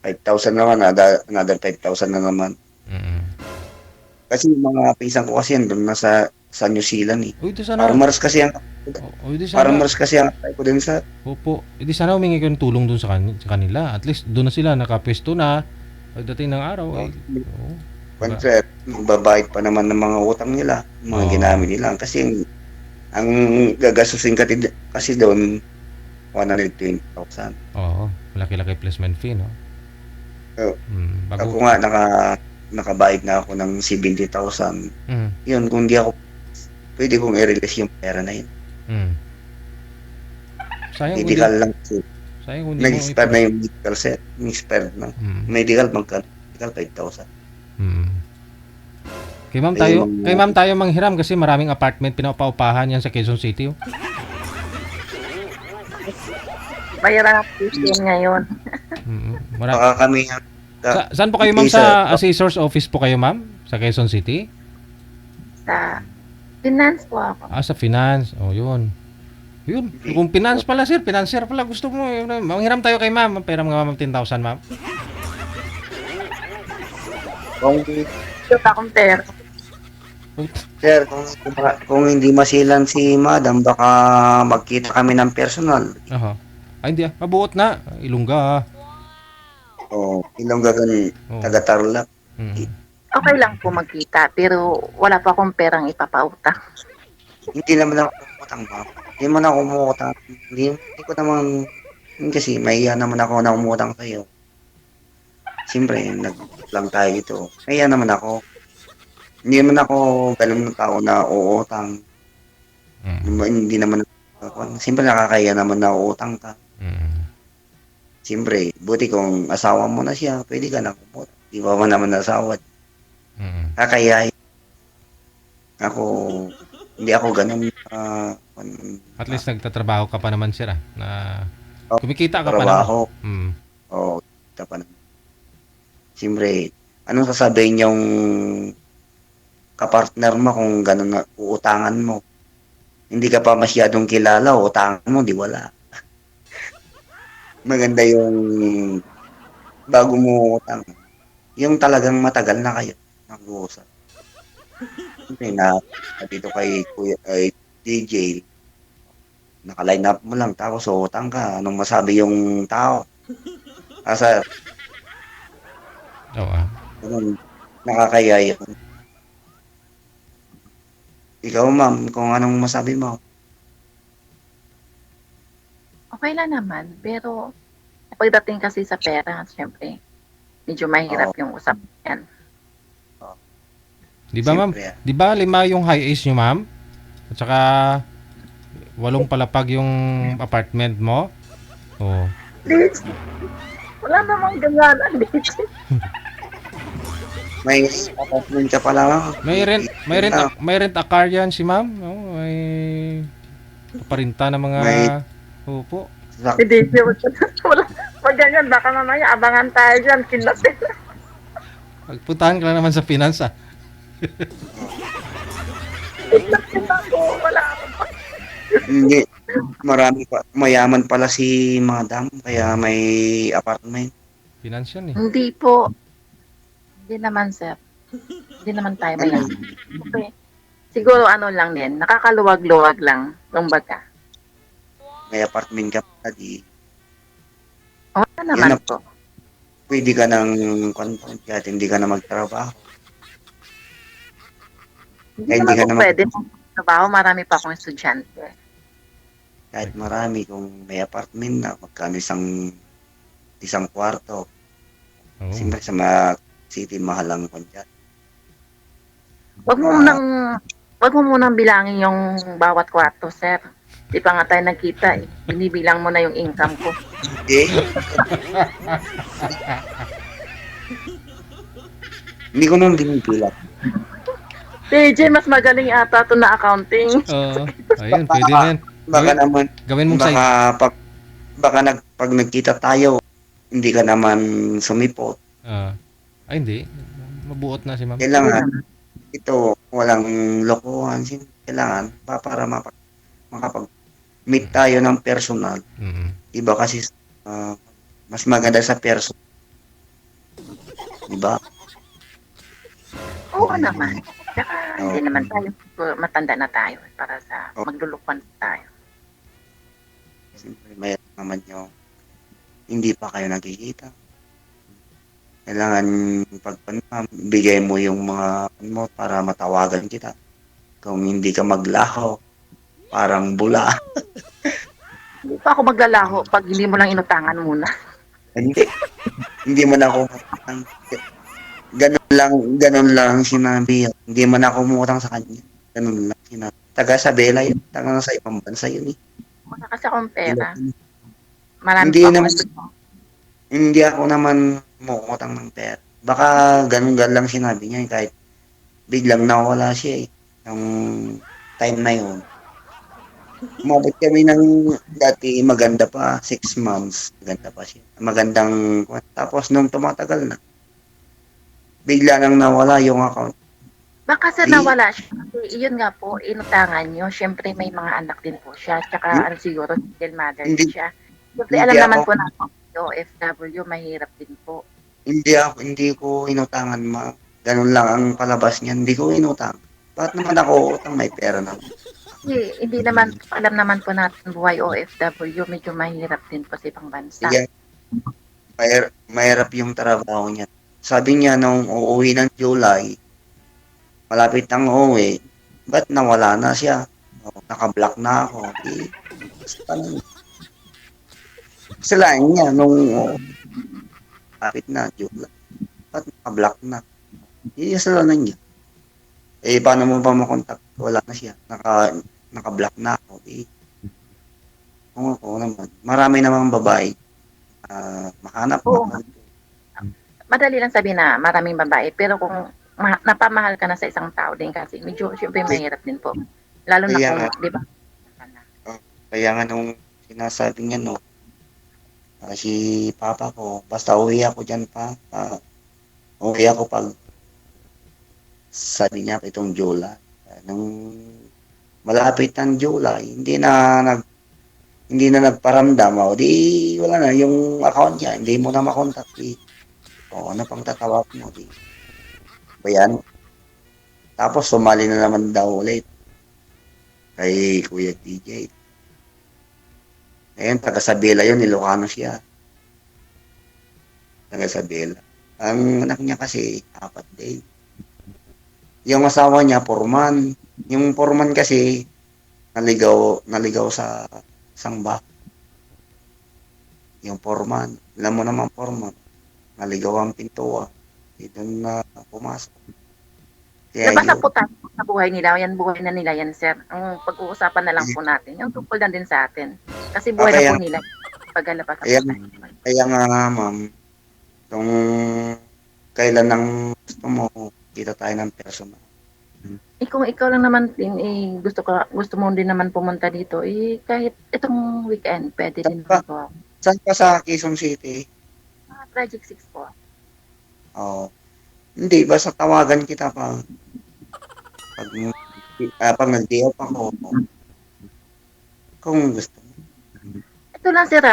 5,000 naman. Another 5,000 na naman. Kasi yung mga pinsan ko kasi yan doon sa New Zealand Farmers kasi ang Farmers kasi ang ko din sa. Opo. Hindi sana humingi ko ng tulong doon sa kanila. At least doon na sila nakapwesto na pagdating ng araw. Babayad pa naman ng mga utang nila, mga ginamit nila. Kasi ang gagasusin kasi doon 120,000. Malaki-laki placement fee, no? Ako nga nakabayad na ako ng 70,000. Yun, kung di ako pwede kong i-release yung pera na yun. Sayang medical lang po. Sayang nag-expire na yung medical set. Nag-expire na. Medical 5,000. Kay ma'am tayo manghiram kasi maraming apartment pinapaupahan yan sa Quezon City. Bayaran ang tuition ngayon. Baka kami saan po kayo, ma'am? Sa assessor's office po kayo, ma'am? Sa Quezon City? Sa finance po ako. Sa finance. Yun. Kung finance pala, sir. Financier pala. Gusto mo. Manghiram tayo kay ma'am. Pera mga ma'am 10,000, ma'am. Akong pera. Sir, kung hindi masilan si madam, baka magkita kami ng personal. Hindi mabuot na. Ilongga. Ilongga kan taga-Tarlac. Okay lang po magkita, pero wala pa akong perang ipapautang. Hindi naman ako umutang, ma'am. Hindi man ako umutang. Hindi ko naman, kasi mahiya naman ako na umutang sa'yo. Siyempre, nag-lang tayo ito. Mahiya naman ako. Hindi naman ako ganun ng tao na uutang. Hindi naman ako. Siyempre, nakakaya naman na uutang ka. Siyempre, buti kung asawa mo na siya, pwede ka na kumutang. Di ba man naman asawa? Kakayahin. Ako, hindi ako ganun. At least nagtatrabaho ka pa naman, sir, na kumikita ka pa naman. Oo, kita pa naman. Siyempre, anong sasabihin yung kapartner mo kung gano'n na uutangan mo? Hindi ka pa masyadong kilala, utangan mo, di wala. Maganda yung bago mo utang, yung talagang matagal na kayo nag-uusap. Siyempre na dito kay Kuya kay DJ, naka-line up mo lang tapos utang ka. Anong masabi yung tao? Asa, Oo. ganun, nakakaya yun. Ikaw, ma'am, kung anong masabi mo? Okay lang naman, pero pagdating kasi sa pera, syempre, medyo mahirap yung usapan. Di ba, ma'am? Siyempre, Di ba 5 yung high ace nyo, ma'am? At saka 8 palapag yung apartment mo? Oo. Bitch, wala namang ganyan, bitch. may apartment ka pala. May rent a car yan si ma'am. Oh, may paparinta ng mga upo. Hindi, wala. Pag ganyan, baka mamaya abangan tayo dyan, kinasin. Pagpuntahan ka lang naman sa finance, ah. Kinasin ako, wala ako pa. Hindi. Marami pa. Mayaman pala si madam. Kaya may apartment. Finance yan eh. Hindi po. Hindi naman, sir. Hindi naman tayo mayaman. Okay. Siguro ano lang din, nakakaluwag-luwag lang, kumbaga. May apartment ka pa. Di. Wala naman Yan po. Pwede ka ng content kahit hindi ka na magtrabaho. Hindi Hindi naman ka po naman- pwede. Trabaho, marami pa akong estudyante. Kahit marami kung may apartment na magkano isang kwarto. Oo. Siyempre sa mga city mahal ang kanya. Wag mo munang bilangin yung bawat kwarto, sir. Di pa nga tayo nagkita eh. Binibilang mo na yung income ko. Eh? Hindi ko naman binibilang. TJ, mas magaling ata ito na accounting. Oo. Ayun, pwede na yan. Baka naman, Gawin mong side. pag nagkita tayo, hindi ka naman sumipot. Ay, hindi. Mabuot na si ma'am. Kailangan, ito, walang lokohan. Kailangan, para makapag-meet tayo ng personal. Iba kasi, mas maganda sa personal. Diba? Oo naman. Tsaka hindi naman tayo, matanda na tayo para sa maglulukan tayo. Siyempre, may naman yung hindi pa kayo nagkikita. Kailangan bigay mo yung mga mo para matawagan kita. Kung hindi ka maglaho, parang bula. Hindi pa ako maglalaho pag hindi mo lang inutangan muna. Hindi mo na ako ganun lang sinabi. Hindi mo na ako umutang sa kanya. Ganun lang sinabi. Taga Sabela yun. Taga sa ibang bansa yun eh. Wala kasi akong pera. Marami Hindi pa naman, akong hindi ako naman mukutang ng pera. Baka ganun lang sinabi niya kahit biglang nawala siya eh. Yung time na yun. Umabot kami ng dati maganda pa, 6 months. Maganda pa siya. Magandang, tapos nung tumatagal na, bigla nang nawala yung account. Baka sir nawala siya. Kasi yun nga po, inutangan nyo. Siyempre may mga anak din po siya. Tsaka ano siguro, single mother din siya. Siyempre alam naman po natin, OFW, mahirap din po. Hindi ko inutangan, ma. Ganun lang ang palabas niya. Hindi ko inutang. Bakit naman ako utang, may pera na. Hindi naman, alam naman po natin buhay OFW, medyo mahirap din po sa ibang bansa. Sige. Mahirap yung trabaho niya. Sabi niya nung uuwi ng July, malapit nang uuwi, ba't nawala na siya? Naka-block na ako. Kasalanan niya nung malapit na July, ba't naka-block na? Kasalanan niya. Eh, paano mo ba makontak? Wala na siya. Naka-block na ako. Kung ako naman, marami namang babae mahanap Oo. mo. Madali lang sabihin na maraming babae, pero kung napamahal ka na sa isang tao din kasi, medyo syempre mahirap din po. Lalo na Kaya kung, di ba? Kaya nga nung sinasabi niya, no, si papa ko, basta uwi ako dyan pa, Okay ako pag sabi niya itong July. Nung malapit ng July, hindi na nagparamdam. O di wala na yung account niya, hindi mo na makontak. O ano pang tatawag mo? Di. Ba yan? Tapos sumali na naman daw ulit kay Kuya DJ. Ngayon, taga Sabela yun, Ilocano siya. Taga Sabela. Ang anak niya kasi, 4 day. Yung asawa niya, foreman. Yung foreman kasi, naligaw sa sangba. Yung foreman, alam mo naman foreman, naligaw ang pintuan. Dito na pumasok. Kaya Nabasa yun, po tayo sa buhay nila. Yan, buhay na nila yan, sir. Ang pag-uusapan na lang po natin. Yung tungkol na din sa atin. Kasi buhay na po nila. Paglalabas kaya, po tayo. kaya nga ma'am, kung kailan ang gusto mo, kita tayo ng personal. Kung ikaw lang naman din, gusto mo din naman pumunta dito, kahit itong weekend, pwede din naman po. Saan ka sa Quezon City? Project 6 po. Oo. Hindi, basta tawagan kita pag nag-day off ako. Kung gusto mo. Ito lang, sir,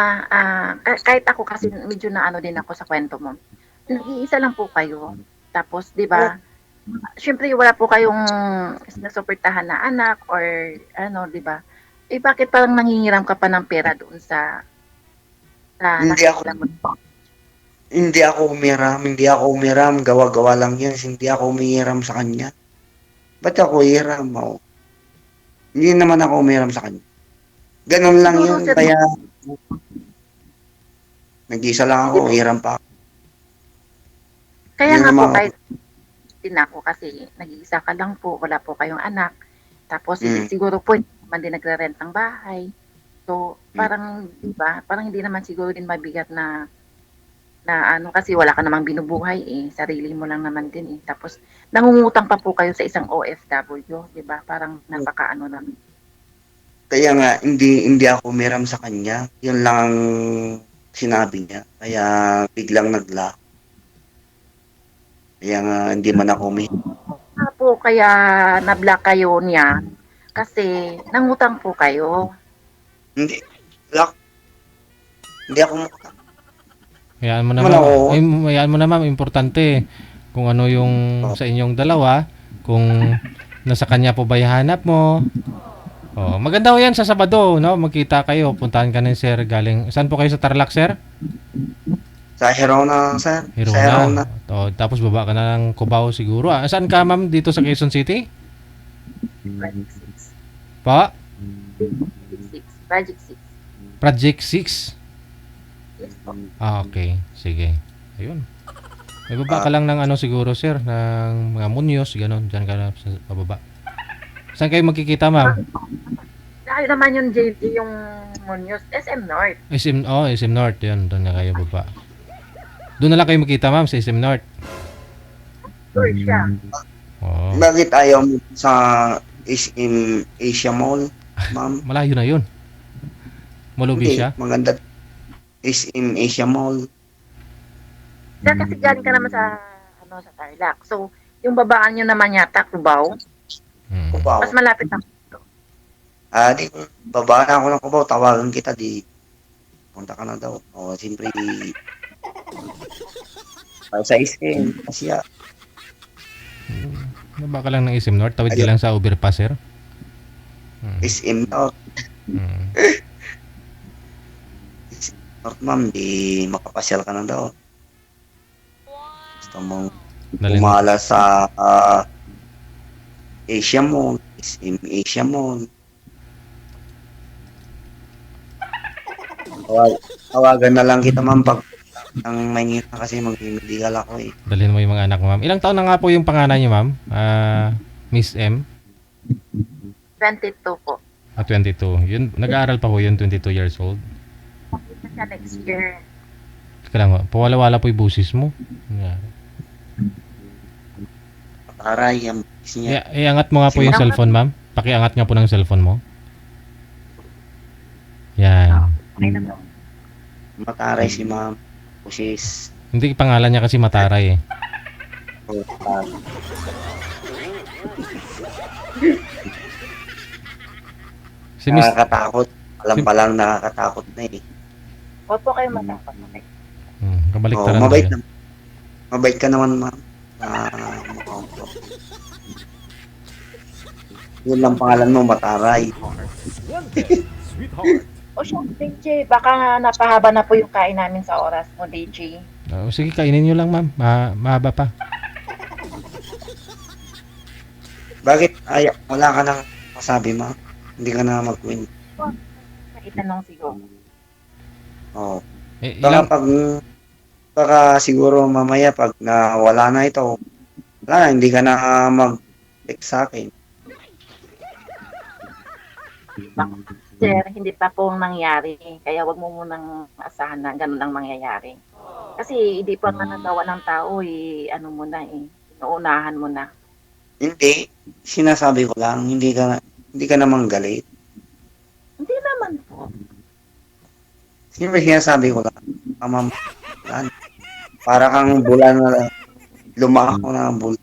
kahit ako kasi medyo na ano din ako sa kwento mo. Nag-iisa lang po kayo. Tapos, di ba, syempre wala po kayong nasuportahan na anak or ano, di ba? Bakit parang nangingiram ka pa ng pera doon sa Hindi ako umiram, gawa-gawa lang yan, hindi ako umiram sa kanya. Ba't ako hiram mo? Hindi naman ako umiram sa kanya. Ganun lang yun, kaya nag-isa lang ako, hiram pa ako. Kaya nga po, kahit din ako kasi nag-iisa ka lang po, wala po kayong anak. Tapos siguro po, hindi din nagre-rent ng bahay. So, parang, diba, parang hindi naman siguro din mabigat na ano, kasi wala ka namang binubuhay sarili mo lang naman din Tapos, nangungutang pa po kayo sa isang OFW, diba? Parang napakaano naman. Kaya nga, hindi ako umiram sa kanya. Yun lang ang sinabi niya. Kaya biglang nagla. Kaya nga, hindi man ako Po, kaya na-block kayo niya kasi nangutang po kayo. Hindi. Block. Hindi ako mukha. Hayaan mo na, ma'am. Hayaan mo na, ma'am. Importante kung ano yung sa inyong dalawa. Kung nasa kanya po ba hanap mo. Maganda ho yan sa Sabado, no? Magkita kayo. Puntahan ka ng sir galing. Saan po kayo sa Tarlac, sir? Sa Hirona, sir. Hirona. Sa Hirona. Tapos baba ka na ng Cubao siguro. Saan ka, ma'am? Dito sa Quezon City? Pa? Project 6. Project 6? Okay. Sige. Ayun. May baba ka lang ng ano siguro, sir, ng mga Munyos, gano'n. Diyan ka na sa pababa. Saan kayo magkikita, ma'am? Dahil naman yung JD, yung Munyos, SM North. SM North. Yun, doon na kayo baba. Doon na lang kayo magkita, ma'am, sa SM North. Sure siya. Bakit ayaw mo sa SM Asia Mall, ma'am? Malayo na yun. Malubi siya? Maganda. SM Asia Mall. Diyan kasi galing ka naman sa Tarlac. So, yung babaan nyo naman yata, Cubao. Cubao. Mas malapit na. Di, babaan ako ng Cubao, tawagan kita, di punta ka na daw. Siyempre, sa SM, Asia. Baba ka lang ng SM North, tawid ka lang sa overpass, sir. SM North. North, ma'am, di makapasyal ka na daw. Gusto mong umala sa Asia Mall, SM Asia Mall. Tawagan na lang kita, ma'am, pag ang Maynila kasi mag-medical ako Dalhin mo yung mga anak mo, ma'am. Ilang taon na nga po yung panganay niyo, ma'am? Miss M? 22 po. 22. Yun, nag-aaral pa po yun, 22 years old. Siya next year. Teka lang, pawala-wala po yung busis mo. Yeah. Aray, ang busis niya. Iangat mo nga po yung cellphone, ma'am. Pakiangat nga po ng cellphone mo. Yan. Mataray si ma'am. Busis. Hindi pangalan niya kasi Mataray Oh, ah, Si Miss... nakakatakot. Alam Si- pa lang nakakatakot na eh. Huwag po kayo matakot. Okay. Kabaliktaran Oh, ba mabait yan? na. Mabait ka naman, ma'am. Mukhang po. Yun lang pangalan mo, Mataray. Sweetheart. O siya, DJ, baka napahaba na po yung kain namin sa oras mo, DJ. Sige, kainin nyo lang, ma'am. Mahaba pa. Bakit wala ka nang masabi, ma'am? Hindi ka na mag-win. Maitanong siguro. Oh. Ilang... Baka siguro mamaya pag nawala na ito, wala na, hindi ka na mag-text sa akin. Sir, hindi pa po nangyari. Kaya wag mo munang asahan na ganun ang mangyayari. Kasi hindi pa nga nagawa ng tao, ano mo na inuunahan mo na. Hindi, sinasabi ko lang, hindi ka naman galit. Hindi naman po. Siyempre sinasabi ko lang, ma'am, para kang bulan na lumako na bulan.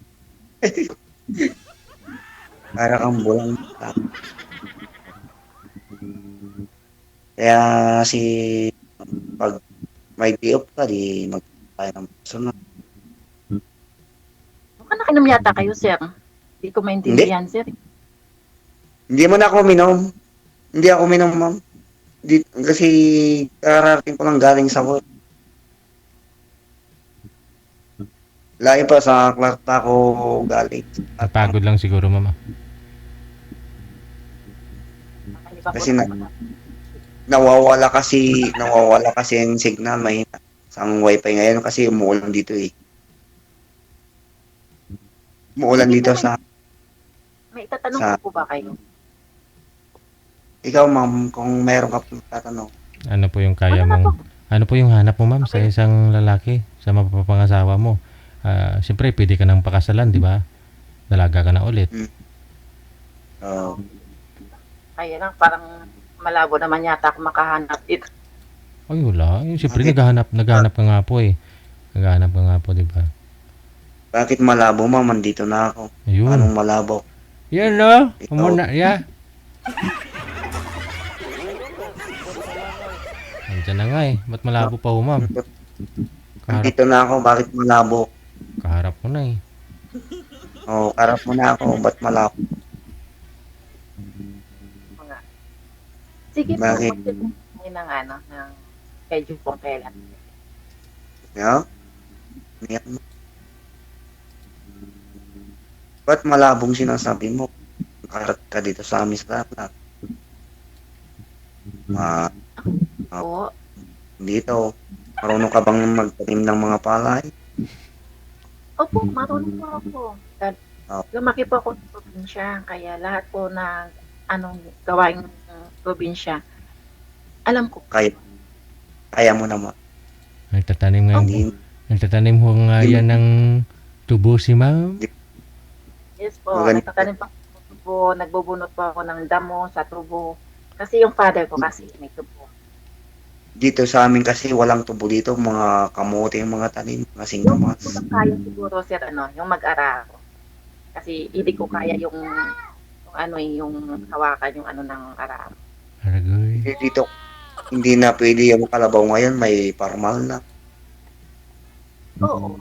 Para kang bulan. Kaya pag may day off ka, di mag-tayo ng sunod. Baka nakinom yata kayo, sir. Hindi ko maintindihan, sir. Hindi man ako minom. Hindi ako minom, ma'am. Kasi kararating ko lang galing sa work. Lain pa sa kwarta ko galing. Napagod lang siguro, mama. Kasi nawawala kasi ang signal, mahina. Ang wifi ngayon kasi umuulan dito eh. Umuulan dito sa... May itatanong sa- ko po ba kayo? Ikaw, ma'am, kung meron ka pong tatanong. Ano po yung kaya mong... Ano po yung hanap mo, ma'am, sa isang lalaki, sa mapapangasawa mo? Siyempre, pwede ka nang pakasalan, di ba? Dalaga ka na ulit. Kaya lang, parang malabo naman yata ako makahanap dito. Ay, wala. Siyempre, naghahanap ka nga po eh. Naghahanap ka nga po, di ba? Bakit malabo, ma'am? Andito na ako. Ayun. Anong malabo? Yan, no? Umuna, yeah. Andiyan na nga eh. Ba't malabo pa ho, ma'am? Andito na ako. Bakit malabo? Kaharap mo na eh. Oh, karap mo na ako. Ba't malabo? Sige po, Bakit? magsisimula ng schedule po kailan. Yeah? Niyak mo. Ba't malabong sinasabi mo? Karat ka dito sa amin sa lahat. Po, Dito, marunong ka bang magtanim ng mga palay? opo, marunong po ako. Oh. Lumaki po ako sa probinsya, kaya lahat po na gawaing probinsya, alam ko. Kaya mo naman. Nagtatanim nga. Hindi, Nagtatanim ho nga yan ng tubo si ma'am. Yes po, Magaling. nagtatanim pa ako ng tubo, nagbubunot po ako ng damo sa tubo. Kasi yung father ko kasi may tubo. dito sa amin kasi walang tubo dito, mga kamote yung mga tanim, mga Yung singkamas. kaya siguro sir, yung mag-aral. Kasi hindi ko kaya yung hawakan yung ng aral. Aragoy. Dito, hindi na pwede yung kalabaw ngayon, may parmal na. Oo.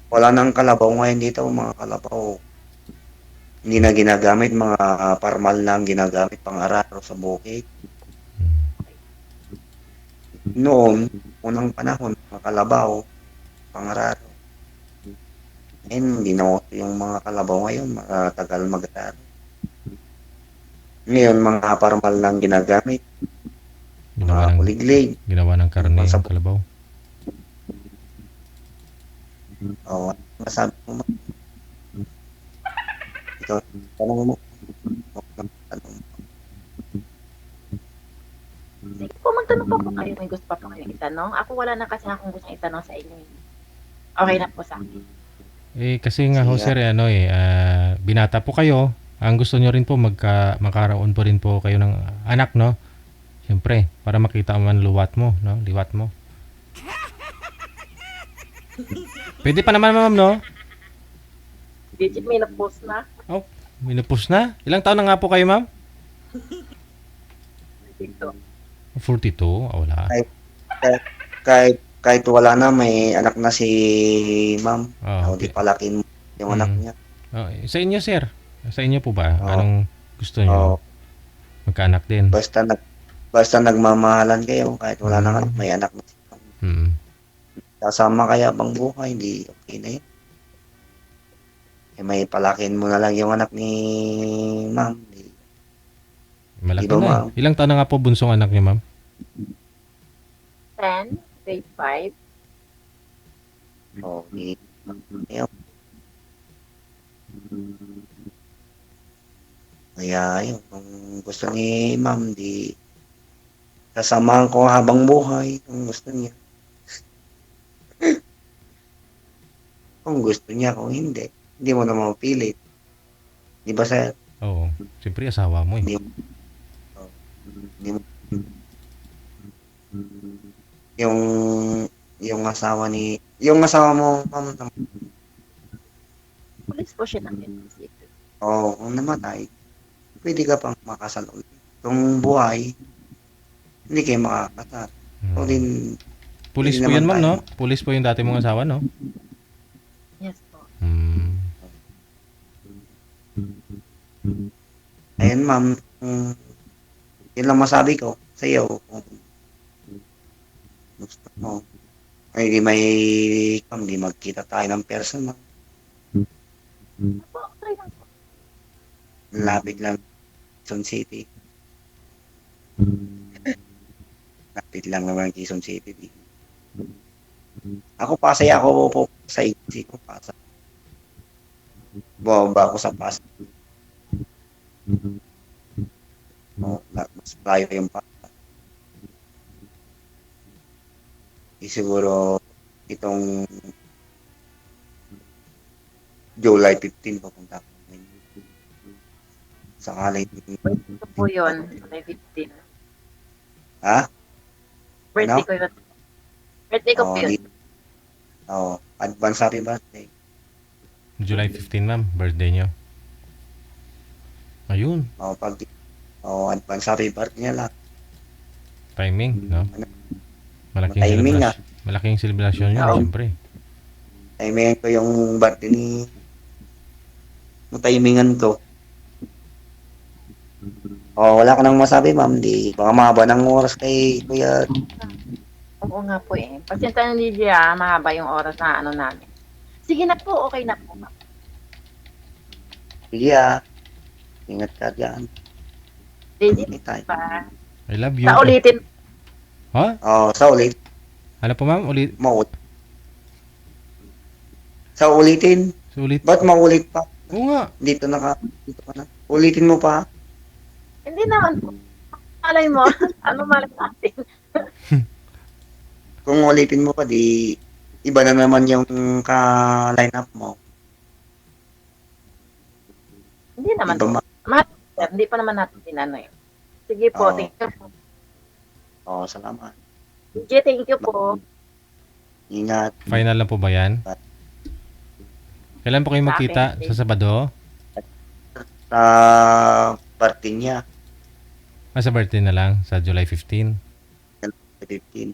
Wala nang kalabaw ngayon dito, mga kalabaw. Hindi na ginagamit, mga parmal na ang ginagamit pang araro sa bukid. Noon, unang panahon, mga kalabaw, pang araro. Hindi na yung mga kalabaw ngayon, matagal mag-araro. Ngayon, mga parmal na ang ginagamit. Mga kuliglig. Ginawa ng karne yung kalabaw. Oo, masabi mo ma. Ikaw, tanong mo. Sige po, magtanong pa po kayo. May gusto pa po kayong itanong. Ako wala na kasi akong gusto itanong sa inyo. Okay na po sa akin. Kasi nga ho sir, binata po kayo. Ang gusto nyo rin po magkaroon po rin po kayo ng anak, no? Siyempre, para makita man liwat mo, no? Liwat mo. Pwede pa naman, ma'am, no? Digit may na-post na. Oh, minupos na. Ilang taon na nga po kayo, ma'am? Dito. 42? Ah, wala. Kahit wala na, may anak na si ma'am. Oh, Di okay. palakin mo yung anak niya. Oh, sa inyo, sir? Sa inyo po ba? Oo. Anong gusto nyo? Oo. Magkaanak din? Basta nagmamahalan kayo, kahit wala na may anak na si ma'am. Hmm. Kasama kaya bang buhay, hindi okay na yun. May palakin mo na lang yung anak ni ma'am. Malaki Di ba, na. ma'am? Ilang taon na nga po bunsong anak niyo, ma'am? 10, grade 5. Oh, yun. Kaya yun, kung gusto ni ma'am, di sasamahan ko habang buhay kung gusto niya. Kung gusto niya, kung hindi mo na mapilit. Di ba, sir? Oo. Siyempre, asawa mo eh. Hindi mo yung asawa mo, ma'am, Pulis po siya ng NPC. kung namatay, pwede ka pang makasal ulit. Kung buhay, hindi kayo makakasal. O din, Pulis hindi po yun, naman ma'am, no? tayo. Pulis po yung dati mong asawa, no? Yes po. Hmm. ayun, ma'am, yun lang masabi ko sa iyo. Kung gusto mo, ay di magkita tayo ng personal. Okay lang po. Lapit lang, Quezon City. Lapit lang naman Quezon City. Ako Pasay, ako po sa agency ko, Pasay. Bumaba ako sa Pasay. Mas layo yung Pasay. Siguro itong July 15 papunta ako. Sakali. Ito po yun, July 15. Ha? Birthday Ano? ko yun. Birthday ko po yun. Advance happy birthday. July 15, ma'am. Birthday niyo. Ayun. Advance happy birthday niya lang. Timing, no? Malaking Timing, celebration. Malaking celebration yun, Oo. siyempre. Timingan ko yung birthday ni timingan ko. Wala ka nang masabi, ma'am. Di, baka mahaba ng oras kay Kuya. Oo nga po eh. Pasensya na Lydia, mahaba yung oras na ano namin. Sige na po, okay na po. Sige, ingat ka dyan. Lydia, Anytime. pa. I love you. Sa ulitin. Ha? Sa ulit. Ano po, ma'am? Ulit. Sa ulitin. Ulit. Ba't maulit pa? Oo nga. Dito ka na. Ulitin mo pa. Hindi naman po. Malay mo. Ano malay natin? Kung ulitin mo pa, di iba na naman yung ka-line up mo. Hindi naman Iba po. Hindi pa naman natin tinano eh. Sige po, Oo. thank you po. Salamat. Sige, thank you po. Ingat. Final na po ba yan? Kailan po kayo magkita? Sa Sabado? Sa birthday niya. Sa birthday na lang? Sa July 15? 15.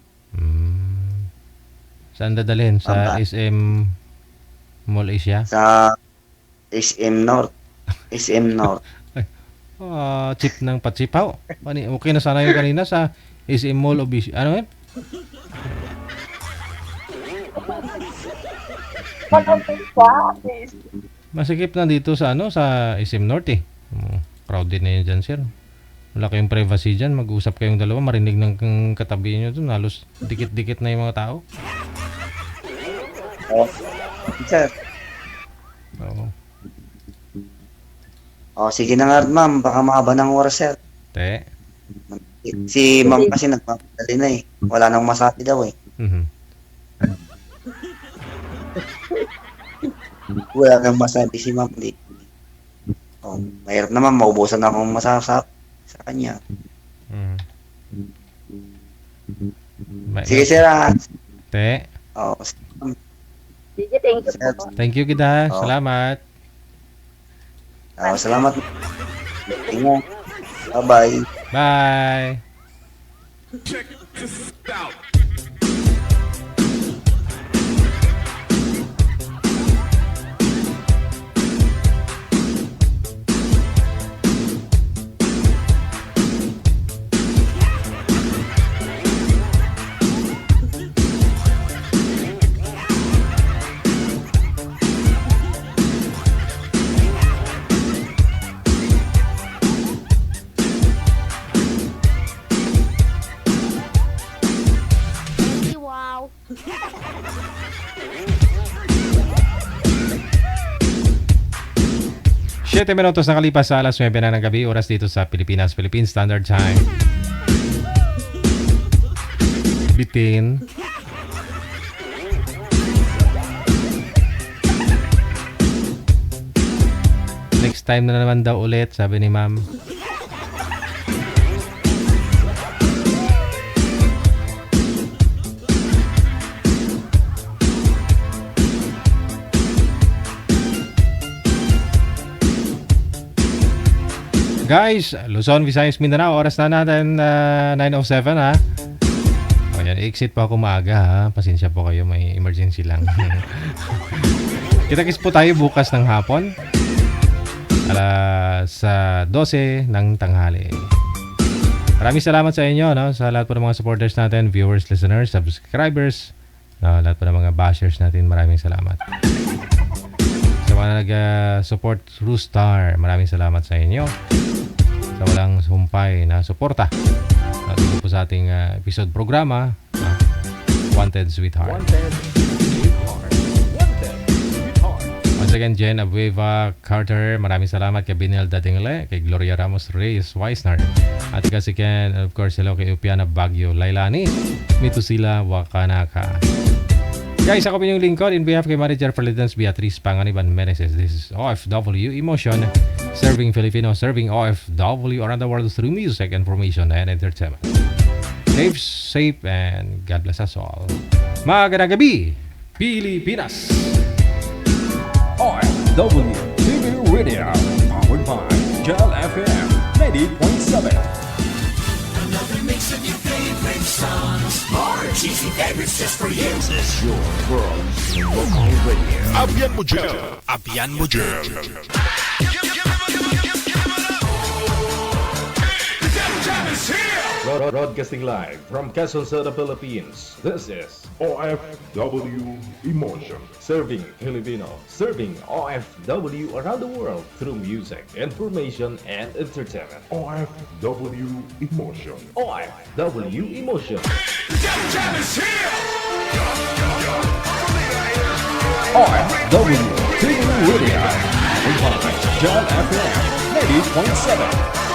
Saan dadalhin? Sa Aba. SM Mall Asia? Sa SM North. SM North. Chip ng patsipaw. Okay na sana yung kanina sa SM Mall of Asia. Ano yun? Masikip na dito sa sa SM North eh. Crowded na yun dyan, sir. Wala kayong privacy dyan. Mag-usap kayong dalawa. Marinig ng katabi nyo dun. Halos dikit-dikit na yung mga tao. Sir. Oo. Sige na nga, ma'am. Baka mahaba ng oras, sir. Te. Si ma'am kasi nagpapadali na eh. Wala nang masabi daw eh. Wala nang masabi si ma'am. Mahirap naman. Maubusan akong masasap sa kanya. Sige, sir. Te. Sige, thank you po. Thank you kita. Oo. Salamat. Salamat. Ingat. Bye-bye. Bye. Wow. 7 minutos na kalipas sa alas 9 na ng gabi, oras dito sa Pilipinas, Philippine Standard Time. Bitin. Next time na naman daw ulit, sabi ni ma'am. Guys, Luzon, Visayas, Mindanao, oras na natin 9:07 ha. O yan, exit po ako maaga ha. Pasensya po kayo, may emergency lang. Kita-kits po tayo bukas ng hapon. Sa 12 ng tanghali. Maraming salamat sa inyo, no? Sa lahat po ng mga supporters natin, viewers, listeners, subscribers, no? Lahat po ng mga bashers natin, maraming salamat. Sa mga nag-support through Star, maraming salamat sa inyo. Sa walang sumpay na suporta dito po sa ating episode programa, Wanted Sweetheart. Once again, Jen Abueva Carter, maraming salamat kay Binel Datingle, kay Gloria Ramos Reyes Weisner, at kasi Ken, of course, hello kay Upiana Baguio Lailani, Mitusila Wakanaka. Guys, ako po yung lingkod in behalf kay Manager Presidents Beatriz Panganiban Meneses. This is OFW Emotion, serving Filipino, serving OFW around the world through music, information, and entertainment. Stay safe and God bless us all. Magandang gabi, Pilipinas! OFW TV Radio, powered by Jal FM 90.7. Another mix of your favorite songs. More cheesy favorites just for you. This is your world's local radio. Abian Mujel. Abian Mujel. Broadcasting live from Quezon City, Philippines. This is OFW Emotion. Serving Filipino, serving OFW around the world through music, information, and entertainment. OFW Emotion. OFW Emotion. OFW TV Radio, powered by Jal FM 90.7.